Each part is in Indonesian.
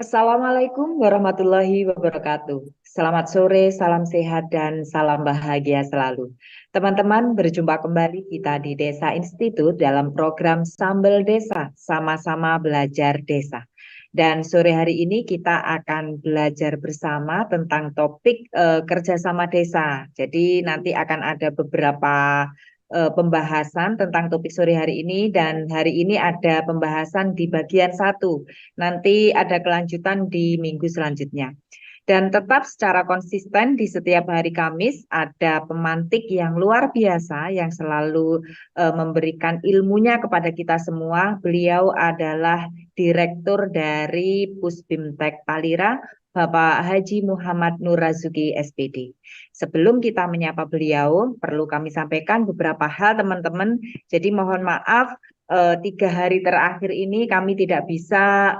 Assalamualaikum warahmatullahi wabarakatuh. Selamat sore, salam sehat, dan salam bahagia selalu. Teman-teman, berjumpa kembali kita di Desa Institut dalam program Sambel Desa, sama-sama belajar desa. Dan sore hari ini kita akan belajar bersama tentang topik kerjasama desa. Jadi nanti akan ada beberapa pembahasan tentang topik sore hari ini dan hari ini ada pembahasan di bagian satu. Nanti ada kelanjutan di minggu selanjutnya. Dan tetap secara konsisten di setiap hari Kamis ada pemantik yang luar biasa yang selalu memberikan ilmunya kepada kita semua. Beliau adalah Direktur dari Pusbimtek Palira, Bapak Haji Muhammad Nur Razuki SPD. Sebelum kita menyapa beliau, perlu kami sampaikan beberapa hal teman-teman. Jadi mohon maaf 3 hari terakhir ini kami tidak bisa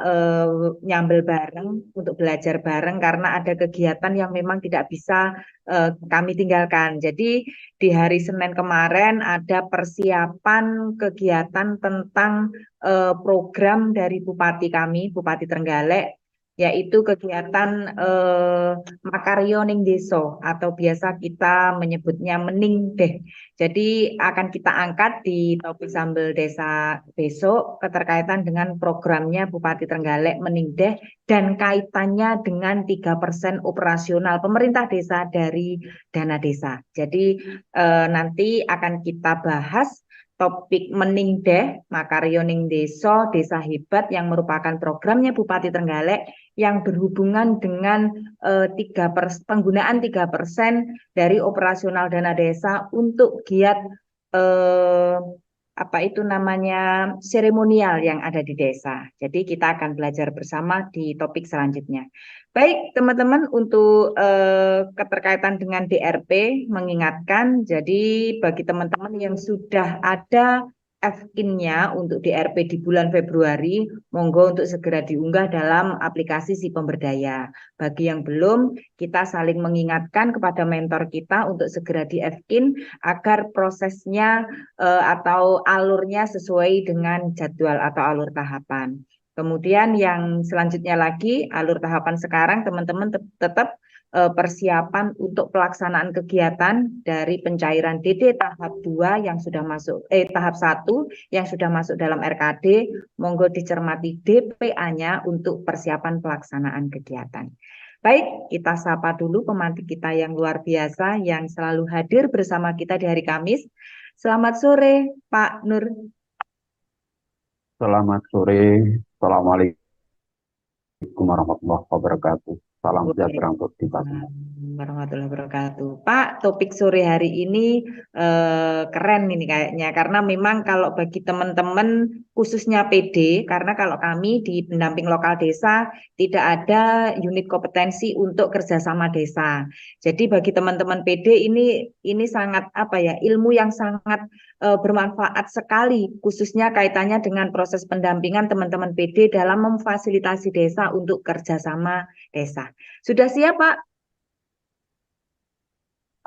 nyambel bareng untuk belajar bareng karena ada kegiatan yang memang tidak bisa kami tinggalkan. Jadi di hari Senin kemarin ada persiapan kegiatan tentang program dari Bupati kami, Bupati Trenggalek, yaitu kegiatan Makaryo Ning Deso atau biasa kita menyebutnya Mening Deh. Jadi akan kita angkat di topik Sambel Desa besok keterkaitan dengan programnya Bupati Trenggalek Meningdeh dan kaitannya dengan 3% operasional pemerintah desa dari dana desa. Jadi nanti akan kita bahas topik Meningdeh, Makaryo Ning Deso, Desa Hebat yang merupakan programnya Bupati Trenggalek yang berhubungan dengan penggunaan 3% dari operasional dana desa untuk giat eh, apa itu namanya seremonial yang ada di desa. Jadi kita akan belajar bersama di topik selanjutnya. Baik, teman-teman, untuk keterkaitan dengan DRP mengingatkan, jadi bagi teman-teman yang sudah ada F-in-nya untuk DRP di bulan Februari, monggo untuk segera diunggah dalam aplikasi si pemberdaya. Bagi yang belum, kita saling mengingatkan kepada mentor kita untuk segera di F-in agar prosesnya atau alurnya sesuai dengan jadwal atau alur tahapan. Kemudian yang selanjutnya lagi, alur tahapan sekarang teman-teman tetap persiapan untuk pelaksanaan kegiatan dari pencairan DD tahap 2 yang sudah masuk tahap 1 yang sudah masuk dalam RKD, monggo dicermati DPA-nya untuk persiapan pelaksanaan kegiatan. Baik, kita sapa dulu pemantik kita yang luar biasa yang selalu hadir bersama kita di hari Kamis. Selamat sore, Pak Nur. Selamat sore, Assalamualaikum warahmatullahi wabarakatuh. Salam sejahtera untuk kita semua. Warahmatullahi wabarakatuh. Pak, topik sore hari ini keren ini kayaknya karena memang kalau bagi teman-teman khususnya PD, karena kalau kami di pendamping lokal desa tidak ada unit kompetensi untuk kerjasama desa. Jadi bagi teman-teman PD ini sangat apa ya, ilmu yang sangat bermanfaat sekali khususnya kaitannya dengan proses pendampingan teman-teman PD dalam memfasilitasi desa untuk kerjasama desa. Sudah siap, Pak?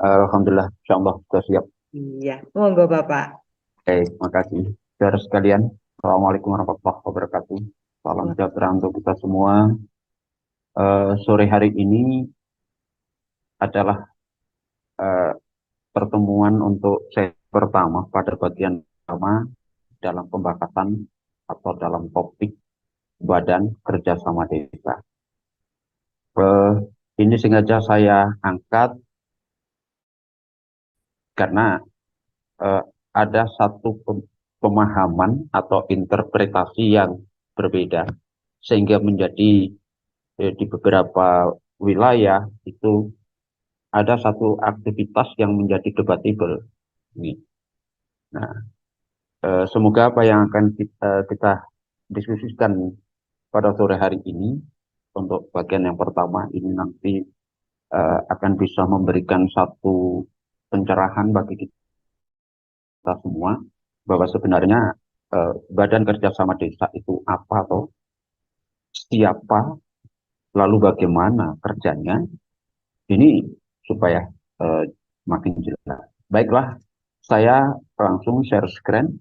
Alhamdulillah, insyaallah sudah siap. Iya, monggo Bapak. Oke, makasih. Saudara sekalian, Assalamualaikum warahmatullahi wabarakatuh. Salam Wah, sejahtera untuk kita semua. Sore hari ini adalah eh, pertemuan untuk sesi pertama pada bagian pertama dalam pembahasan atau dalam topik Badan Kerjasama Desa. Eh, ini sengaja saya angkat karena eh, ada satu pemahaman atau interpretasi yang berbeda sehingga menjadi di beberapa wilayah itu ada satu aktivitas yang menjadi debatable. Nah, semoga apa yang akan kita diskusikan pada sore hari ini untuk bagian yang pertama ini nanti akan bisa memberikan satu pencerahan bagi kita semua bahwa sebenarnya Badan Kerjasama Desa itu apa atau siapa, lalu bagaimana kerjanya, ini supaya eh, makin jelas. Baiklah, saya langsung share screen.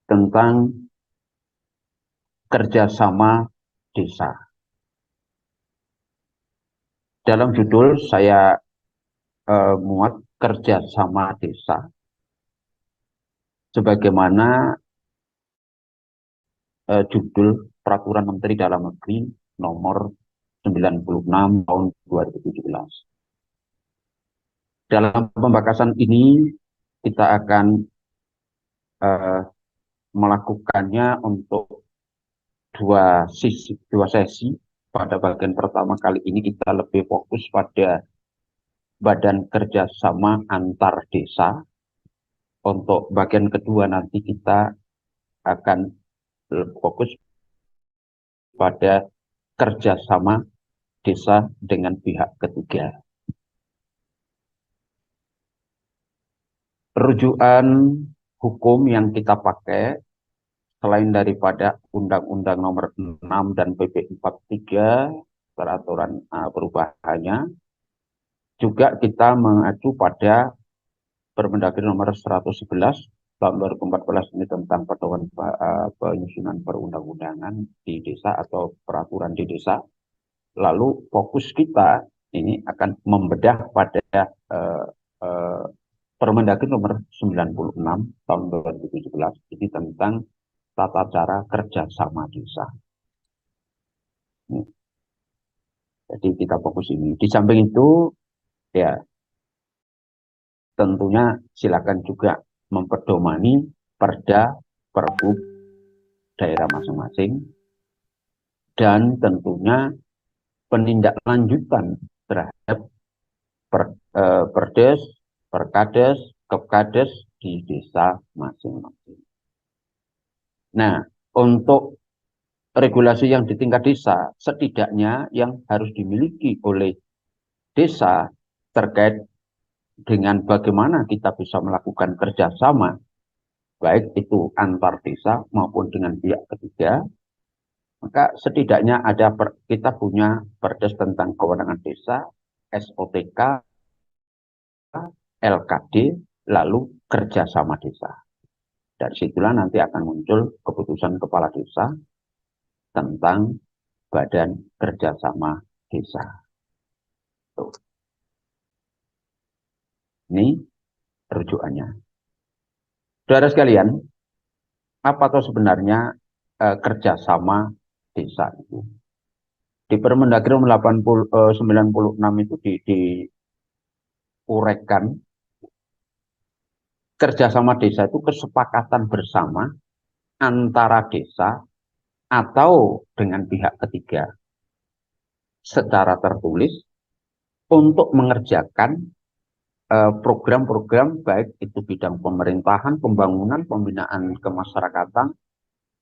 tentang kerjasama desa. Dalam judul saya muat kerjasama desa, sebagaimana judul Peraturan Menteri Dalam Negeri nomor 96 tahun 2017. Dalam pembahasan ini kita akan melakukannya untuk dua sesi. Pada bagian pertama kali ini kita lebih fokus pada badan kerjasama antar desa. Untuk bagian kedua nanti kita akan fokus pada kerjasama desa dengan pihak ketiga. Rujukan hukum yang kita pakai selain daripada Undang-Undang Nomor 6 dan PP 43 peraturan perubahannya, juga kita mengacu pada Permendagri Nomor 111 tahun 2014 ini tentang pedoman penyusunan perundang-undangan di desa atau peraturan di desa. Lalu fokus kita ini akan membedah pada Permendagri Nomor 96 tahun 2017 ini tentang tata cara kerjasama desa. Jadi kita fokus ini. Di samping itu, ya tentunya silakan juga memperdomani perda, pergub daerah masing-masing, dan tentunya penindaklanjutan terhadap perdes, perkades, kepkades di desa masing-masing. Nah, untuk regulasi yang di tingkat desa, setidaknya yang harus dimiliki oleh desa terkait dengan bagaimana kita bisa melakukan kerjasama, baik itu antar desa maupun dengan pihak ketiga, maka setidaknya kita punya perdes tentang kewenangan desa, SOTK, LKD, lalu kerjasama desa. Dari situlah nanti akan muncul keputusan kepala desa tentang badan kerjasama desa. Tuh. Ini rujukannya. Saudara sekalian, apa tuh sebenarnya kerjasama desa itu? Di Permendagri 96 itu diuraikan kerjasama desa itu kesepakatan bersama antara desa atau dengan pihak ketiga secara tertulis untuk mengerjakan program-program baik itu bidang pemerintahan, pembangunan, pembinaan kemasyarakatan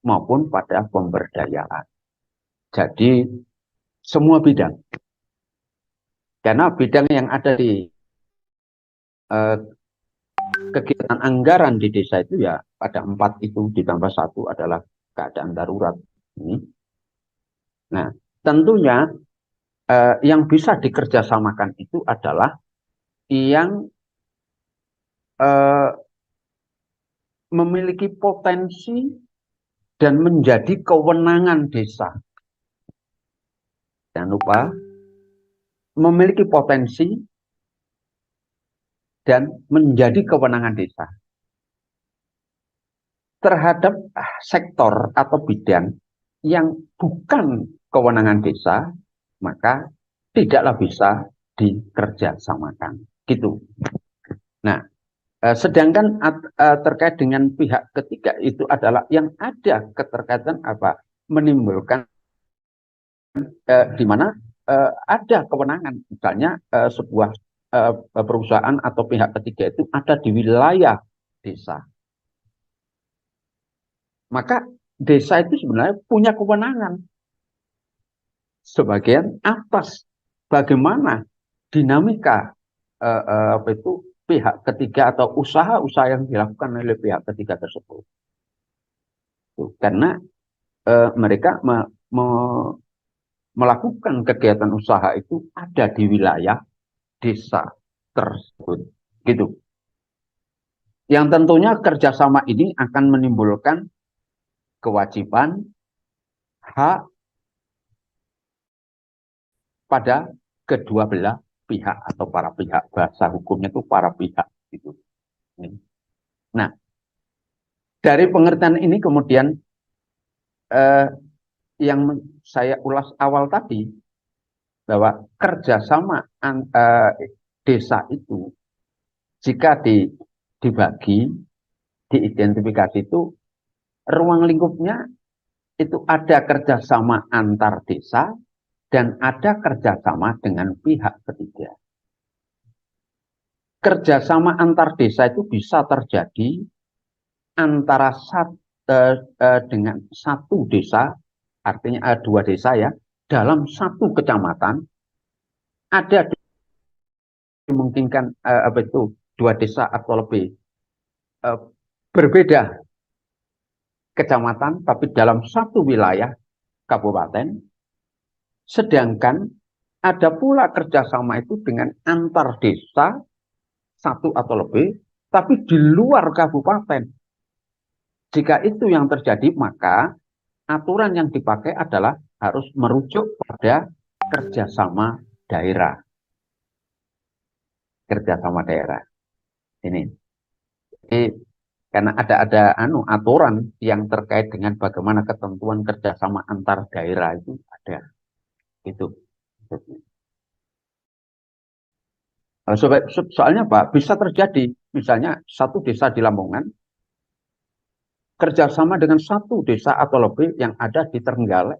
maupun pada pemberdayaan. Jadi semua bidang. Karena bidang yang ada di kegiatan anggaran di desa itu ya ada 4 itu ditambah 1 adalah keadaan darurat ini. Nah, tentunya yang bisa dikerjasamakan itu adalah yang memiliki potensi dan menjadi kewenangan desa. Jangan lupa memiliki potensi dan menjadi kewenangan desa terhadap sektor atau bidang yang bukan kewenangan desa, maka tidaklah bisa dikerjasamakan. Gitu. Nah, sedangkan terkait dengan pihak ketiga itu adalah yang ada keterkaitan apa? Menimbulkan di mana ada kewenangan, misalnya sebuah perusahaan atau pihak ketiga itu ada di wilayah desa. Maka desa itu sebenarnya punya kewenangan sebagian atas bagaimana dinamika apa itu pihak ketiga atau usaha-usaha yang dilakukan oleh pihak ketiga tersebut. Karena mereka melakukan kegiatan usaha itu ada di wilayah desa tersebut, gitu. Yang tentunya kerjasama ini akan menimbulkan kewajiban, hak pada kedua belah pihak atau para pihak. Bahasa hukumnya itu para pihak gitu. Nah, dari pengertian ini kemudian yang saya ulas awal tadi bahwa kerjasama desa itu jika dibagi, diidentifikasi itu ruang lingkupnya itu ada kerjasama antar desa dan ada kerjasama dengan pihak ketiga. Kerjasama antar desa itu bisa terjadi antara dengan satu desa, artinya dua desa ya, dalam satu kecamatan, ada dimungkinkan dua desa atau lebih berbeda kecamatan, tapi dalam satu wilayah kabupaten, sedangkan ada pula kerjasama itu dengan antar desa, satu atau lebih, tapi di luar kabupaten. Jika itu yang terjadi, maka aturan yang dipakai adalah harus merujuk pada kerjasama daerah. Kerjasama daerah. Ini. Jadi, karena ada aturan yang terkait dengan bagaimana ketentuan kerjasama antar daerah itu ada. Itu. Soalnya Pak, bisa terjadi, misalnya satu desa di Lamongan, kerjasama dengan satu desa atau lebih yang ada di Trenggalek,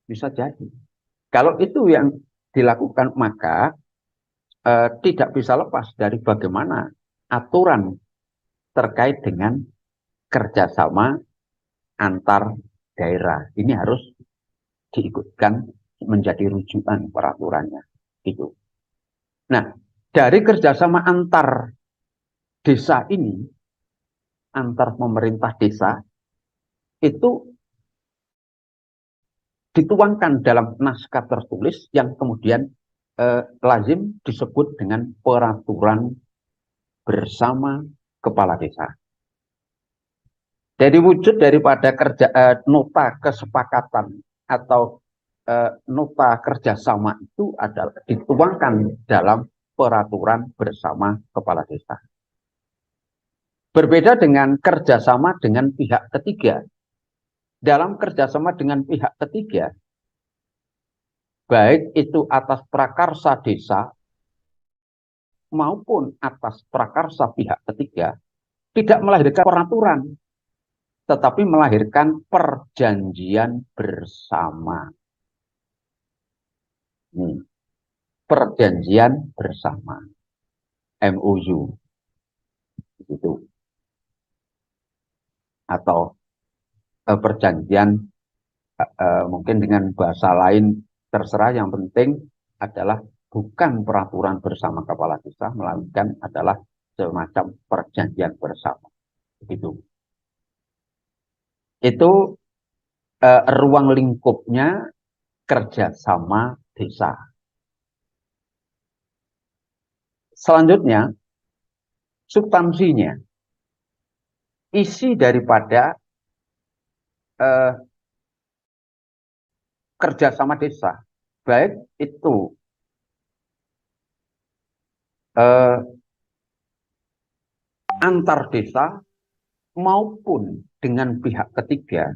bisa jadi. Kalau itu yang dilakukan, maka tidak bisa lepas dari bagaimana aturan terkait dengan kerjasama antar daerah. Ini harus diikutkan menjadi rujukan peraturannya. Gitu. Nah, dari kerjasama antar desa ini, antar pemerintah desa, itu dituangkan dalam naskah tertulis yang kemudian lazim disebut dengan peraturan bersama kepala desa. Jadi wujud daripada nota kesepakatan atau nota kerjasama itu adalah dituangkan dalam peraturan bersama kepala desa. Berbeda dengan kerjasama dengan pihak ketiga. Dalam kerjasama dengan pihak ketiga, baik itu atas prakarsa desa maupun atas prakarsa pihak ketiga, tidak melahirkan peraturan, tetapi melahirkan perjanjian bersama. Nih, perjanjian bersama, MOU, itu, atau perjanjian mungkin dengan bahasa lain terserah, yang penting adalah bukan peraturan bersama kepala desa, melainkan adalah semacam perjanjian bersama. Begitu. Itu ruang lingkupnya kerjasama desa. Selanjutnya, substansinya, isi daripada kerjasama desa, baik itu antar desa maupun dengan pihak ketiga,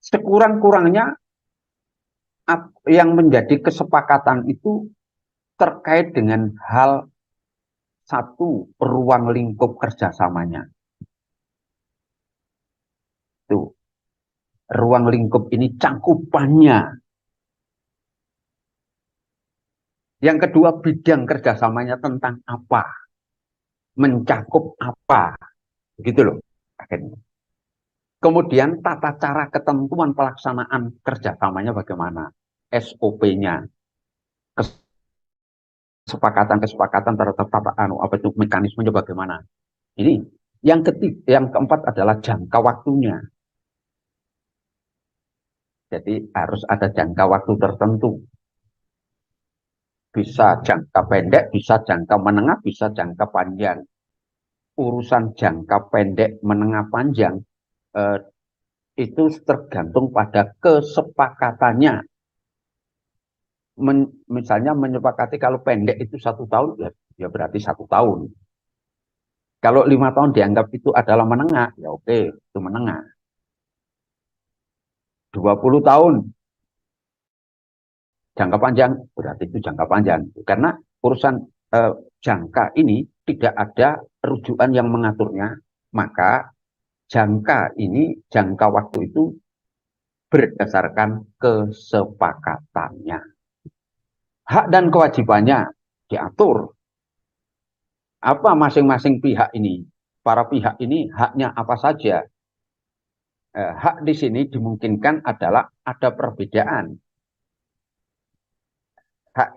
sekurang-kurangnya yang menjadi kesepakatan itu terkait dengan hal satu ruang lingkup kerjasamanya. Itu ruang lingkup ini cangkupannya. Yang kedua, bidang kerjasamanya tentang apa, mencakup apa, begitu loh. Kemudian tata cara ketentuan pelaksanaan kerjasamanya bagaimana, SOP-nya, kesepakatan terhadap apa itu mekanismenya bagaimana. Ini yang ketiga, yang keempat adalah jangka waktunya. Jadi harus ada jangka waktu tertentu. Bisa jangka pendek, bisa jangka menengah, bisa jangka panjang. Urusan jangka pendek, menengah, panjang eh, itu tergantung pada kesepakatannya. Misalnya menyepakati kalau pendek itu 1 tahun, ya berarti 1 tahun. Kalau 5 tahun dianggap itu adalah menengah, ya oke, itu menengah. 20 tahun jangka panjang, berarti itu jangka panjang. Karena urusan jangka ini tidak ada rujukan yang mengaturnya, maka jangka waktu itu berdasarkan kesepakatannya. Hak dan kewajibannya diatur. Apa masing-masing pihak ini? Para pihak ini haknya apa saja? Hak di sini dimungkinkan adalah ada perbedaan hak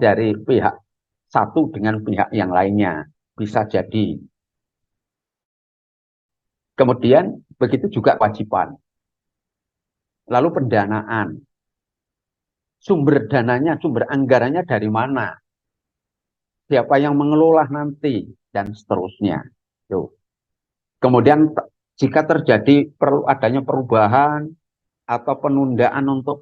dari pihak satu dengan pihak yang lainnya. Bisa jadi. Kemudian begitu juga kewajiban. Lalu pendanaan. Sumber dananya, sumber anggarannya dari mana? Siapa yang mengelola nanti? Dan seterusnya. Tuh. Kemudian jika terjadi perlu adanya perubahan atau penundaan untuk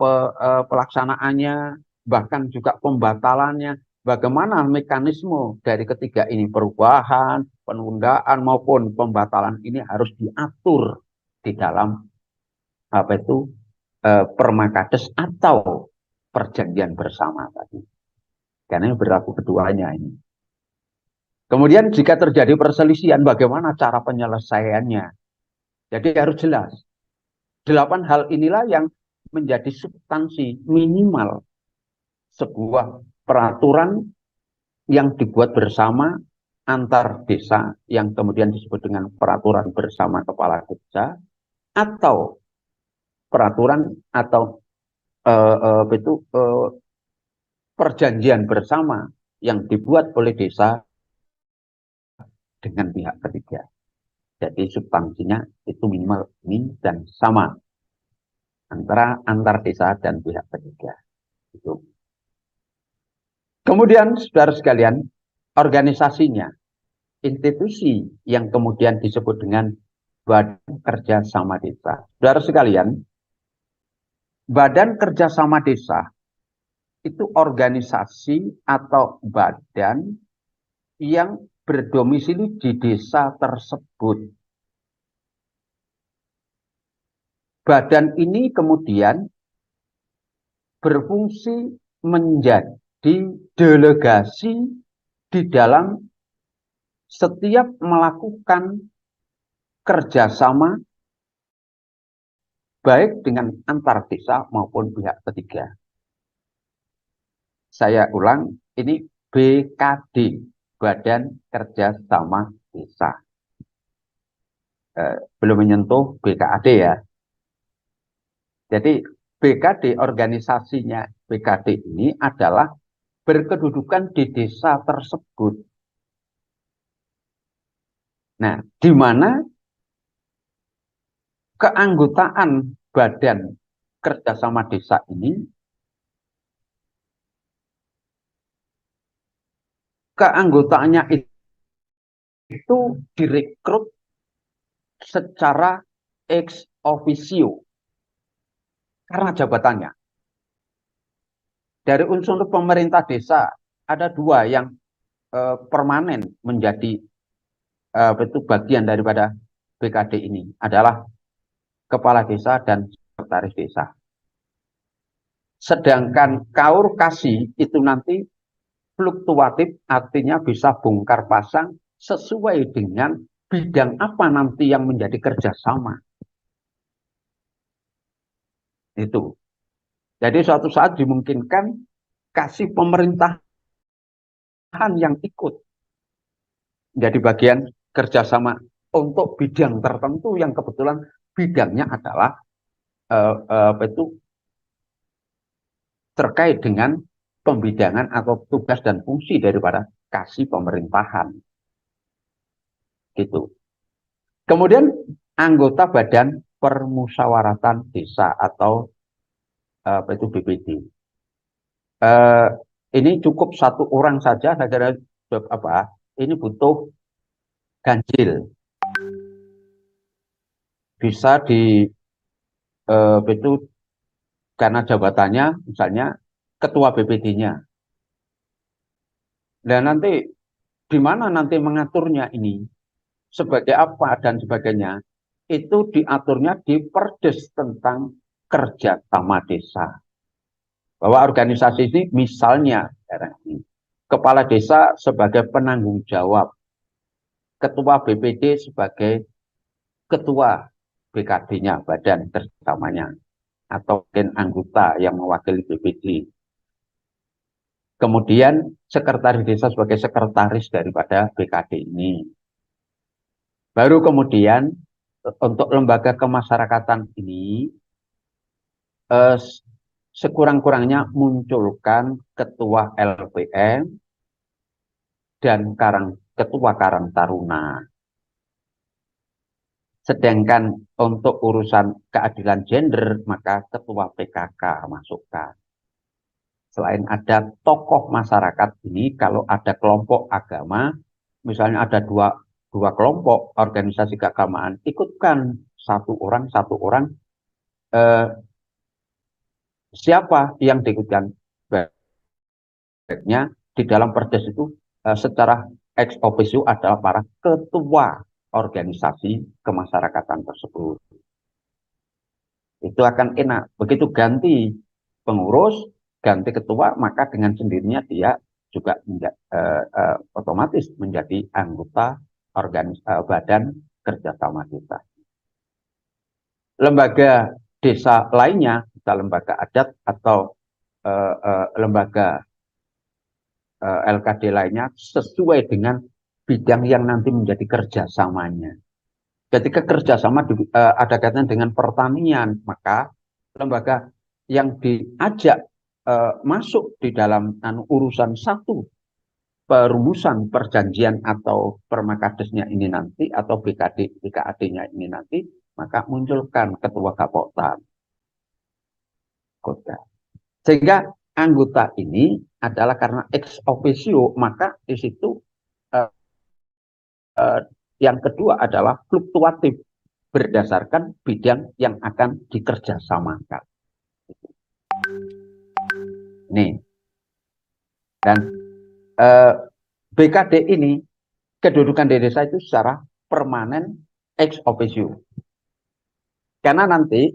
pelaksanaannya, bahkan juga pembatalannya, bagaimana mekanisme dari ketiga ini, perubahan, penundaan maupun pembatalan ini harus diatur di dalam apa itu permakades atau perjanjian bersama tadi. Karena berlaku keduanya ini. Kemudian jika terjadi perselisihan, bagaimana cara penyelesaiannya? Jadi harus jelas. 8 hal inilah yang menjadi substansi minimal sebuah peraturan yang dibuat bersama antar desa yang kemudian disebut dengan peraturan bersama kepala desa atau peraturan atau perjanjian bersama yang dibuat oleh desa dengan pihak ketiga. Jadi substansinya itu minimal ini dan sama antara antar desa dan pihak ketiga. Itu. Kemudian, saudara sekalian, organisasinya, institusi yang kemudian disebut dengan Badan Kerjasama Desa. Saudara sekalian, Badan Kerjasama Desa itu organisasi atau badan yang berdomisili di desa tersebut. Badan ini kemudian berfungsi menjadi delegasi di dalam setiap melakukan kerjasama baik dengan antar desa maupun pihak ketiga. Saya ulang, ini BKD, Badan Kerjasama Desa. Belum menyentuh BKAD ya. Jadi BKD, organisasinya BKD ini adalah berkedudukan di desa tersebut. Nah, di mana keanggotaan Badan Kerjasama Desa ini, keanggotaannya itu direkrut secara ex officio karena jabatannya. Dari unsur pemerintah desa ada 2 yang permanen menjadi itu bagian daripada BKD ini adalah kepala desa dan sekretaris desa. Sedangkan kaur kasih itu nanti fluktuatif, artinya bisa bongkar pasang sesuai dengan bidang apa nanti yang menjadi kerjasama. Itu. Jadi suatu saat dimungkinkan kasih pemerintahan yang ikut menjadi bagian kerjasama untuk bidang tertentu yang kebetulan bidangnya adalah itu terkait dengan pembidangan atau tugas dan fungsi daripada kasih pemerintahan. Gitu. Kemudian anggota Badan Permusyawaratan Desa atau itu BPD. Ini cukup 1 orang saja, saya kira ini butuh ganjil. bisa itu karena jabatannya misalnya ketua BPD-nya. Dan nanti di mana nanti mengaturnya ini sebagai apa dan sebagainya itu diaturnya di Perdes tentang kerjasama desa. Bahwa organisasi ini misalnya kepala desa sebagai penanggung jawab, ketua BPD sebagai ketua BKD-nya, badan kerjasamanya, atau mungkin anggota yang mewakili BPD. Kemudian sekretaris desa sebagai sekretaris daripada BKD ini. Baru kemudian untuk lembaga kemasyarakatan ini sekurang-kurangnya munculkan ketua LPM dan ketua Karang Taruna. Sedangkan untuk urusan keadilan gender, maka ketua PKK masukkan. Selain ada tokoh masyarakat ini, kalau ada kelompok agama, misalnya ada dua kelompok organisasi keagamaan, ikutkan satu orang, siapa yang diikutkan? Baiknya di dalam perdes itu secara ex officio adalah para ketua organisasi kemasyarakatan tersebut. Itu akan enak. Begitu ganti pengurus, ganti ketua, maka dengan sendirinya dia juga otomatis menjadi anggota badan kerjasama desa. Lembaga desa lainnya, bisa lembaga adat atau lembaga LKD lainnya sesuai dengan bidang yang nanti menjadi kerjasamanya. Ketika kerjasama ada kaitan dengan pertanian, maka lembaga yang diajak masuk di dalam urusan satu perumusan perjanjian atau permakadesnya ini nanti, atau BKAD-nya ini nanti, maka munculkan ketua Gapoktan. Sehingga anggota ini adalah karena ex officio, maka di situ yang kedua adalah fluktuatif berdasarkan bidang yang akan dikerjasamakan. Nih, dan BKD ini kedudukan di desa itu secara permanen ex officio. Karena nanti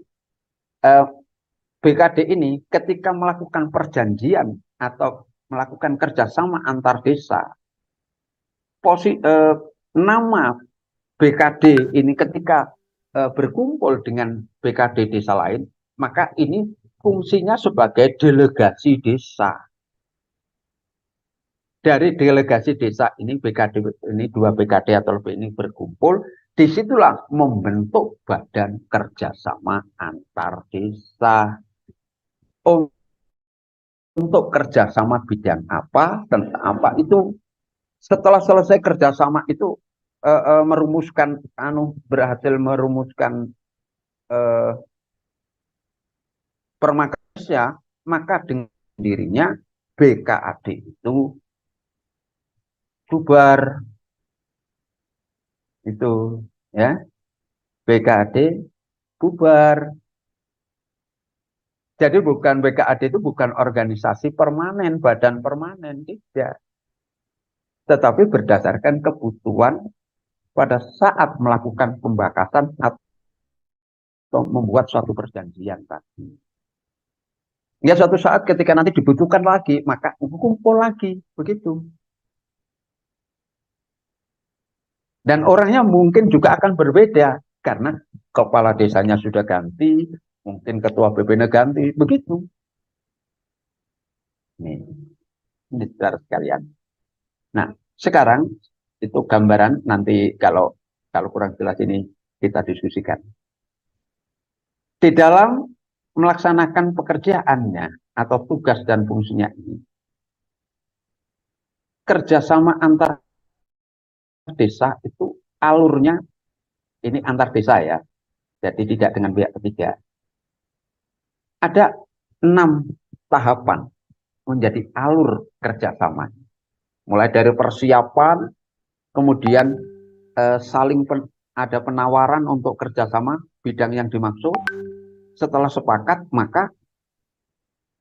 BKD ini ketika melakukan perjanjian atau melakukan kerjasama antar desa, nama BKD ini ketika berkumpul dengan BKD desa lain, maka ini fungsinya sebagai delegasi desa. Dari delegasi desa ini, BKD ini, 2 BKD atau lebih ini berkumpul, disitulah membentuk badan kerjasama antar desa. Untuk kerjasama bidang apa, tentang apa, itu setelah selesai kerjasama itu berhasil merumuskan permakasnya, maka dengan dirinya BKAD itu bubar. Itu ya, BKAD bubar. Jadi bukan BKAD itu bukan organisasi permanen, badan permanen, tidak. Tetapi berdasarkan kebutuhan pada saat melakukan pembakasan atau membuat suatu perjanjian tadi. Ya suatu saat ketika nanti dibutuhkan lagi, maka kumpul lagi, begitu. Dan orangnya mungkin juga akan berbeda, karena kepala desanya sudah ganti, mungkin ketua BPN ganti, begitu. Ini saudara sekalian. Nah, sekarang itu gambaran, nanti kalau kurang jelas ini kita diskusikan. Di dalam melaksanakan pekerjaannya atau tugas dan fungsinya ini, kerjasama antar desa itu alurnya ini antar desa ya, jadi tidak dengan pihak ketiga. Ada 6 tahapan menjadi alur kerjasama. Mulai dari persiapan, kemudian ada penawaran untuk kerjasama, bidang yang dimaksud. Setelah sepakat, maka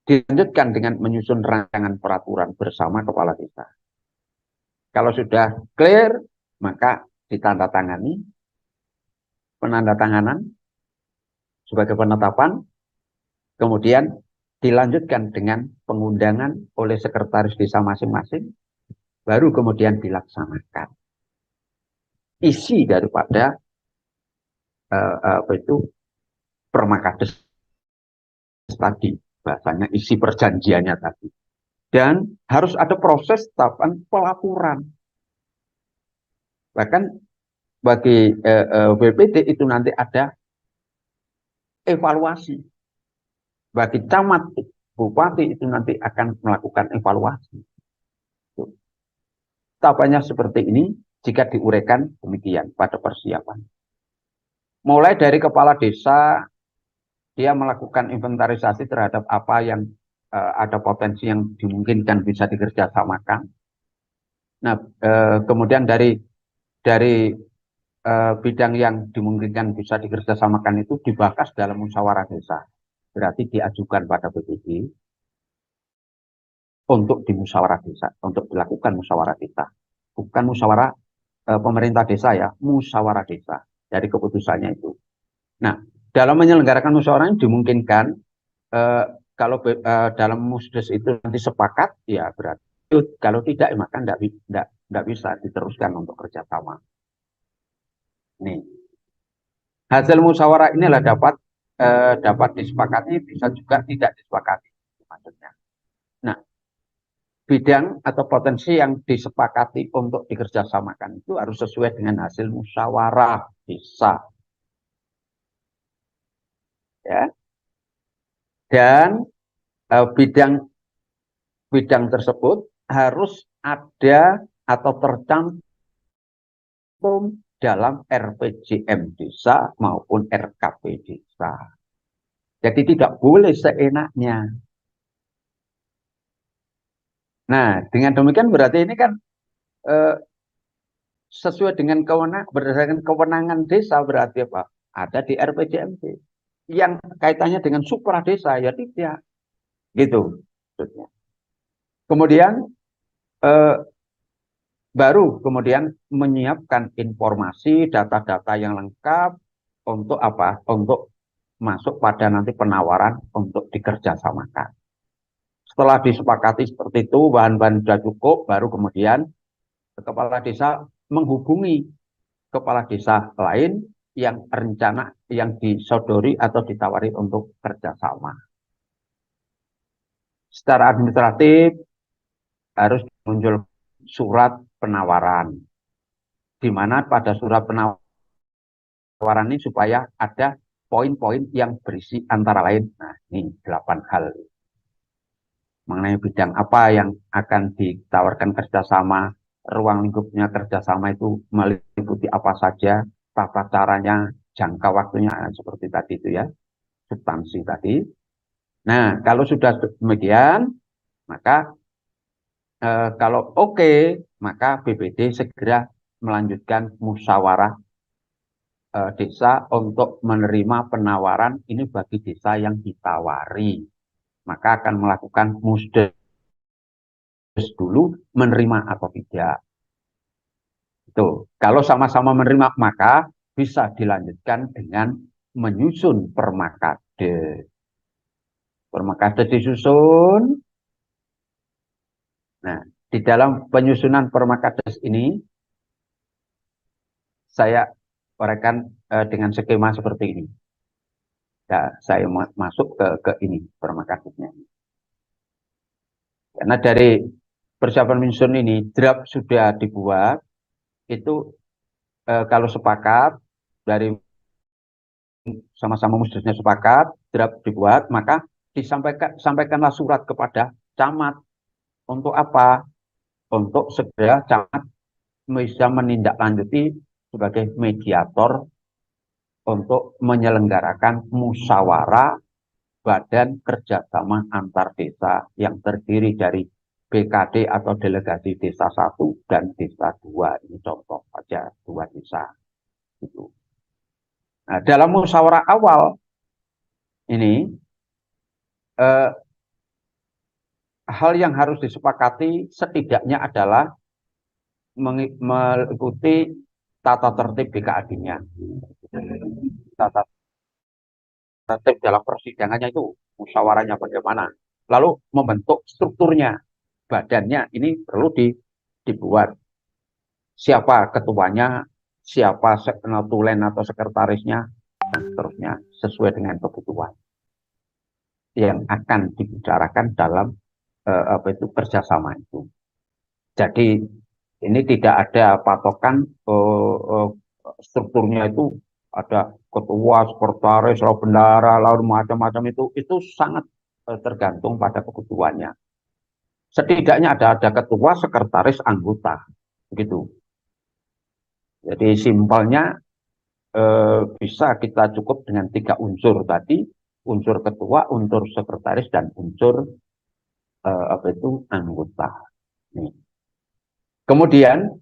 dilanjutkan dengan menyusun rancangan peraturan bersama kepala desa. Kalau sudah clear, maka ditandatangani, penandatanganan sebagai penetapan, kemudian dilanjutkan dengan pengundangan oleh sekretaris desa masing-masing, baru kemudian dilaksanakan. Isi daripada apa itu permakades tadi, bahasanya isi perjanjiannya tadi. Dan harus ada proses tahapan pelaporan. Bahkan bagi BPT itu nanti ada evaluasi. Bagi camat, bupati itu nanti akan melakukan evaluasi. Tahapannya seperti ini jika diuraikan demikian pada persiapan. Mulai dari kepala desa, dia melakukan inventarisasi terhadap apa yang ada potensi yang dimungkinkan bisa dikerjasamakan. Nah, kemudian dari bidang yang dimungkinkan bisa dikerjasamakan itu dibahas dalam musyawarah desa. Berarti diajukan pada BPD untuk dimusyawarah desa, untuk dilakukan musyawarah desa. Bukan musyawarah pemerintah desa ya, musyawarah desa dari keputusannya itu. Nah, dalam menyelenggarakan musyawarah ini dimungkinkan kalau dalam musdes itu nanti sepakat, ya berarti. Kalau tidak, maka tidak bisa diteruskan untuk kerjasama. Nih, hasil musyawarah inilah dapat disepakati, bisa juga tidak disepakati, maksudnya. Nah, bidang atau potensi yang disepakati untuk dikerjasamakan itu harus sesuai dengan hasil musyawarah desa. Ya. Dan bidang tersebut harus ada atau tercantum dalam RPJM desa maupun RKP desa. Jadi tidak boleh seenaknya. Nah, dengan demikian berarti ini kan sesuai dengan berdasarkan kewenangan desa berarti apa? Ada di RPJMD. Yang kaitannya dengan supra desa ya tidak. Gitu. Kemudian baru kemudian menyiapkan informasi, data-data yang lengkap untuk apa? Untuk masuk pada nanti penawaran untuk dikerjasamakan. Setelah disepakati seperti itu, bahan-bahan sudah cukup, baru kemudian kepala desa menghubungi kepala desa lain yang rencana, yang disodori atau ditawari untuk kerjasama. Secara administratif harus muncul surat penawaran, di mana pada surat penawaran ini supaya ada poin-poin yang berisi antara lain, nah ini 8 hal. Mengenai bidang apa yang akan ditawarkan kerjasama, ruang lingkupnya kerjasama itu meliputi apa saja, tata caranya, jangka waktunya, seperti tadi itu ya, substansi tadi. Nah, kalau sudah demikian, maka kalau oke, maka BPD segera melanjutkan musyawarah desa untuk menerima penawaran ini bagi desa yang ditawari. Maka akan melakukan musdes dulu menerima atau tidak. Itu. Kalau sama-sama menerima, maka bisa dilanjutkan dengan menyusun permakades. Permakades disusun. Nah, di dalam penyusunan permakades ini, saya uraikan dengan skema seperti ini. Ya, saya masuk ke ini permakadesnya. Karena dari persiapan menyusun ini, draft sudah dibuat, itu kalau sepakat, dari sama-sama musdesnya sepakat, draft dibuat, maka sampaikanlah surat kepada camat. Untuk apa? Untuk segera camat bisa menindaklanjuti sebagai mediator untuk menyelenggarakan musyawarah badan kerjasama antar desa yang terdiri dari BKD atau delegasi desa 1 dan desa 2. Ini contoh saja 2 desa. Itu. Nah, dalam musyawarah awal ini hal yang harus disepakati setidaknya adalah mengikuti tata tertib BKAD-nya. Tata tertib dalam persidangannya itu musyawarahnya bagaimana. Lalu membentuk strukturnya, badannya ini perlu dibuat. Siapa ketuanya, siapa notulen atau sekretarisnya, dan seterusnya sesuai dengan kebutuhan yang akan dibicarakan dalam kerjasama itu. Jadi ini tidak ada patokan strukturnya itu ada ketua, sekretaris, lalu bendara, lalu macam-macam itu sangat tergantung pada kebutuhannya. Setidaknya ada ketua, sekretaris, anggota, begitu. Jadi simpelnya bisa kita cukup dengan 3 unsur tadi, unsur ketua, unsur sekretaris, dan unsur anggota. Nih. Kemudian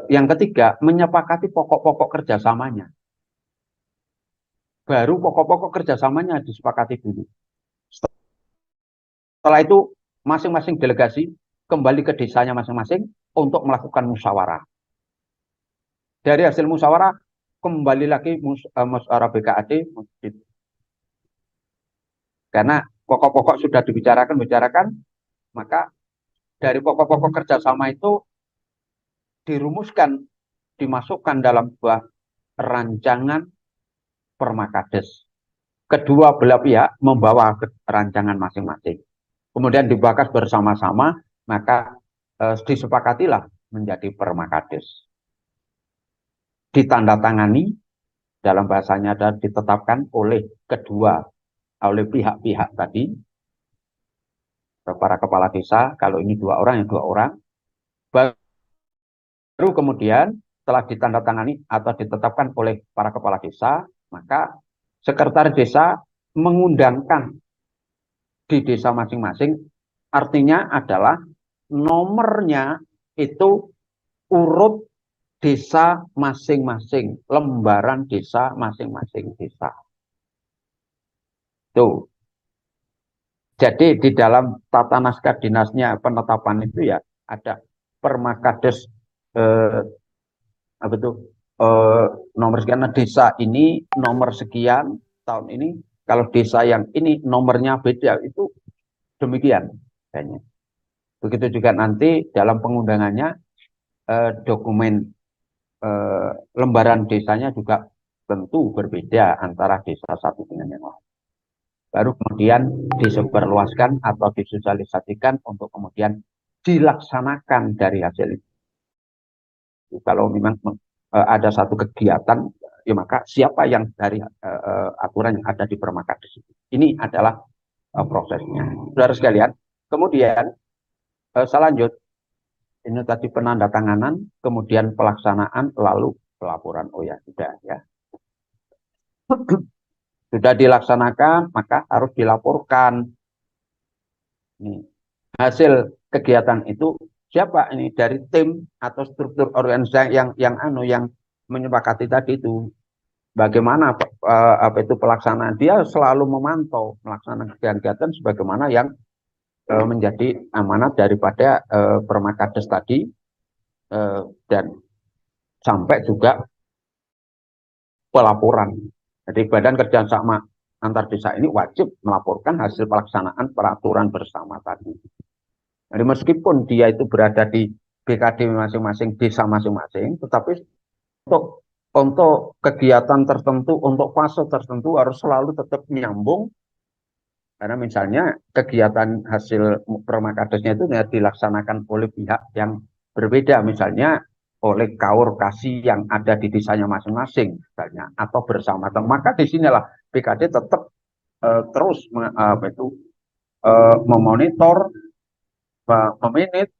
yang ketiga, menyepakati pokok-pokok kerjasamanya. Baru pokok-pokok kerjasamanya disepakati dulu. Setelah itu, masing-masing delegasi kembali ke desanya masing-masing untuk melakukan musyawarah. Dari hasil musyawarah, kembali lagi musyawarah BKAD. Karena pokok-pokok sudah dibicarakan, maka dari pokok-pokok kerjasama itu dirumuskan, dimasukkan dalam sebuah rancangan permakades. Kedua belah pihak membawa rancangan masing-masing. Kemudian dibahas bersama-sama, maka disepakatilah menjadi permakades. Ditandatangani, dalam bahasanya ada ditetapkan oleh pihak-pihak tadi, para kepala desa, kalau ini 2 orang, yang 2 orang. Baru kemudian setelah ditandatangani atau ditetapkan oleh para kepala desa, maka sekretaris desa mengundangkan di desa masing-masing, artinya adalah nomornya itu urut desa masing-masing, lembaran desa masing-masing desa. Tuh. Jadi di dalam tata naskah dinasnya penetapan itu ya ada permakades nomor sekian, desa ini nomor sekian tahun ini, kalau desa yang ini nomornya beda, itu demikian kayaknya. Begitu juga nanti dalam pengundangannya dokumen lembaran desanya juga tentu berbeda antara desa satu dengan yang lain. Baru kemudian disebarluaskan atau disosialisasikan untuk kemudian dilaksanakan dari hasil itu. Kalau memang ada satu kegiatan, ya maka siapa yang dari aturan yang ada di permakades itu. Ini adalah prosesnya. Saudara sekalian, kemudian selanjut, ini tadi penandatanganan, kemudian pelaksanaan, lalu pelaporan. Oh ya, sudah ya. Sudah dilaksanakan, maka harus dilaporkan. Nih, hasil kegiatan itu siapa ini dari tim atau struktur organisasi yang menyepakati tadi itu. Bagaimana itu pelaksanaan, dia selalu memantau melaksanakan kegiatan sebagaimana yang menjadi amanat daripada permakades tadi, dan sampai juga pelaporan. Jadi badan kerjasama antar desa ini wajib melaporkan hasil pelaksanaan peraturan bersama tadi. Jadi meskipun dia itu berada di BKD masing-masing, desa masing-masing, tetapi untuk kegiatan tertentu, untuk fase tertentu harus selalu tetap nyambung. Karena misalnya kegiatan hasil permakadesnya itu dilaksanakan oleh pihak yang berbeda, misalnya oleh kaur kasih yang ada di desanya masing-masing, misalnya, atau bersama. Maka di sinilah BKD tetap terus memonitor, memanage,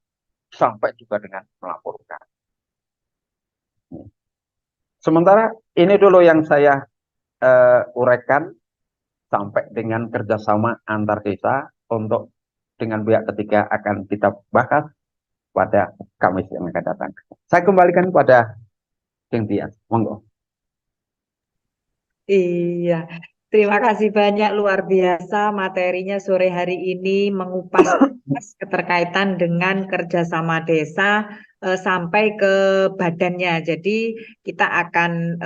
sampai juga dengan melaporkan. Sementara ini dulu yang saya uraikan sampai dengan kerjasama antar desa untuk dengan pihak ketiga akan kita bahas pada Kamis yang akan datang. Saya kembalikan pada Cynthia, monggo. Iya, terima kasih banyak, luar biasa materinya sore hari ini mengupas keterkaitan dengan kerjasama desa sampai ke badannya. Jadi kita akan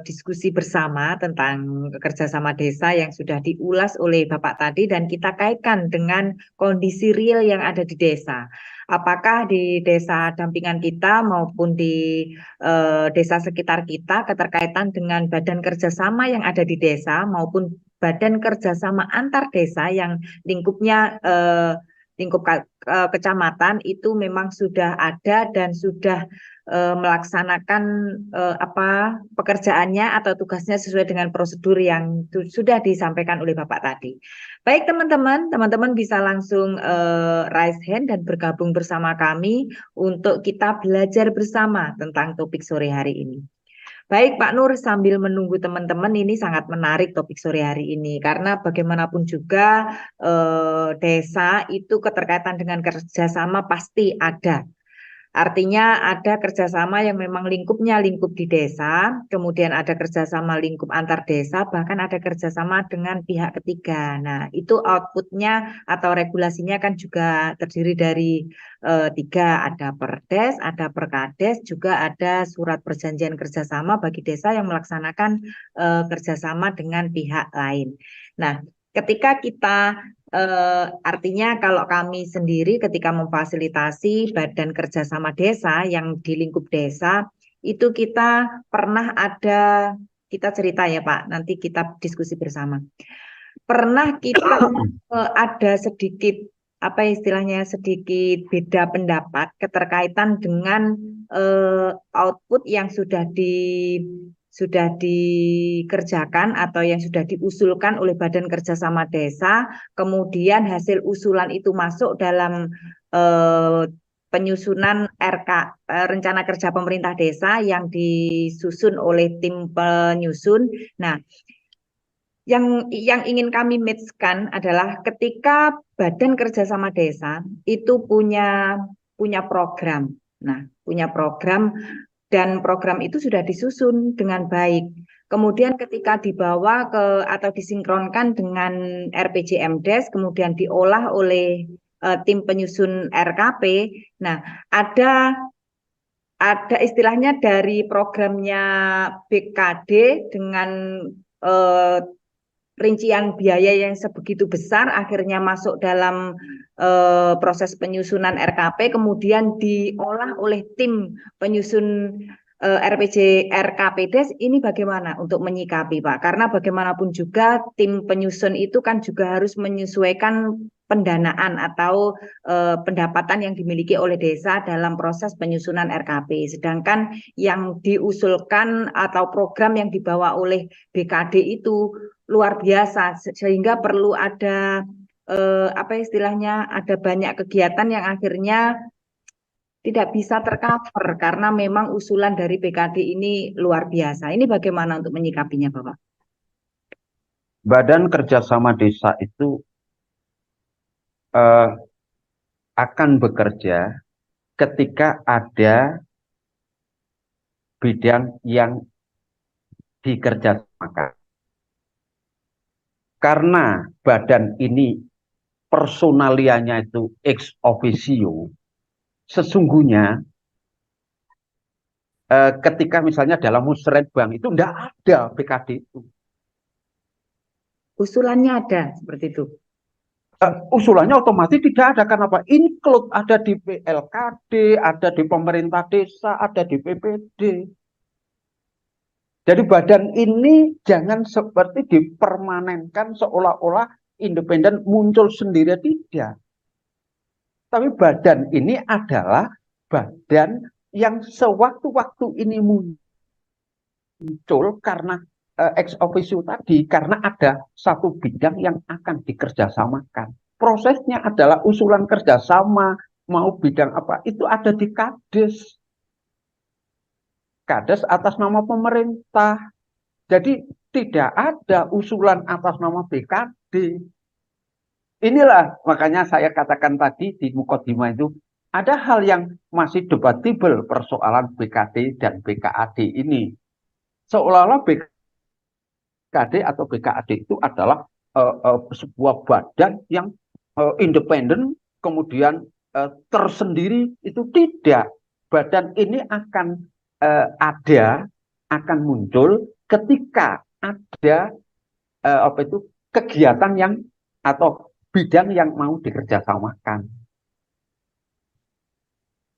diskusi bersama tentang kerjasama desa yang sudah diulas oleh Bapak tadi dan kita kaitkan dengan kondisi real yang ada di desa. Apakah di desa dampingan kita maupun di desa sekitar kita keterkaitan dengan badan kerjasama yang ada di desa maupun badan kerjasama antar desa yang lingkupnya lingkup kecamatan itu memang sudah ada dan sudah melaksanakan apa pekerjaannya atau tugasnya sesuai dengan prosedur yang sudah disampaikan oleh Bapak tadi. Baik teman-teman, teman-teman bisa langsung raise hand dan bergabung bersama kami untuk kita belajar bersama tentang topik sore hari ini. Baik Pak Nur, sambil menunggu teman-teman ini sangat menarik topik sore hari ini karena bagaimanapun juga desa itu keterkaitan dengan kerjasama pasti ada. Artinya ada kerjasama yang memang lingkupnya lingkup di desa, kemudian ada kerjasama lingkup antar desa, bahkan ada kerjasama dengan pihak ketiga. Nah, itu outputnya atau regulasinya kan juga terdiri dari tiga, ada perdes, ada perkades, juga ada surat perjanjian kerjasama bagi desa yang melaksanakan kerjasama dengan pihak lain. Nah, ketika kita artinya kalau kami sendiri ketika memfasilitasi badan kerjasama desa yang di lingkup desa, itu kita pernah ada, kita cerita ya Pak, nanti kita diskusi bersama. Pernah kita ada sedikit, apa istilahnya, sedikit beda pendapat keterkaitan dengan output yang sudah dikerjakan atau yang sudah diusulkan oleh Badan Kerjasama Desa, kemudian hasil usulan itu masuk dalam penyusunan Rencana Kerja Pemerintah Desa yang disusun oleh tim penyusun. Nah, yang ingin kami matchkan adalah ketika Badan Kerjasama Desa itu punya program. Nah, punya program dan program itu sudah disusun dengan baik. Kemudian ketika dibawa ke atau disinkronkan dengan RPJMDes, kemudian diolah oleh tim penyusun RKP. Nah, ada istilahnya dari programnya BKD dengan eh, rincian biaya yang sebegitu besar akhirnya masuk dalam proses penyusunan RKP kemudian diolah oleh tim penyusun RPJ RKPdes. Ini bagaimana untuk menyikapi Pak? Karena bagaimanapun juga tim penyusun itu kan juga harus menyesuaikan pendanaan atau pendapatan yang dimiliki oleh desa dalam proses penyusunan RKP. Sedangkan yang diusulkan atau program yang dibawa oleh BKD itu luar biasa sehingga perlu ada apa istilahnya ada banyak kegiatan yang akhirnya tidak bisa tercover karena memang usulan dari BKD ini luar biasa. Ini bagaimana untuk menyikapinya, Bapak? Badan Kerjasama Desa itu eh, akan bekerja ketika ada bidang yang dikerjasamakan. Karena badan ini personalianya itu ex officio, sesungguhnya ketika misalnya dalam musrenbang itu tidak ada PKD itu. Usulannya ada seperti itu. Usulannya otomatis tidak ada karena apa? Include ada di PLKD, ada di pemerintah desa, ada di PPD. Jadi badan ini jangan seperti dipermanenkan seolah-olah independen muncul sendiri, tidak. Tapi badan ini adalah badan yang sewaktu-waktu ini muncul karena ex officio tadi, karena ada satu bidang yang akan dikerjasamakan. Prosesnya adalah usulan kerjasama, mau bidang apa, itu ada di Kades. Kades atas nama pemerintah. Jadi tidak ada usulan atas nama BKD. Inilah makanya saya katakan tadi di Mukadimah itu ada hal yang masih debatable persoalan BKD dan BKAD ini. Seolah-olah BKD BKD atau BKAD itu adalah sebuah badan yang independen, kemudian tersendiri. Itu tidak. Badan ini akan muncul ketika ada kegiatan yang atau bidang yang mau dikerjasamakan.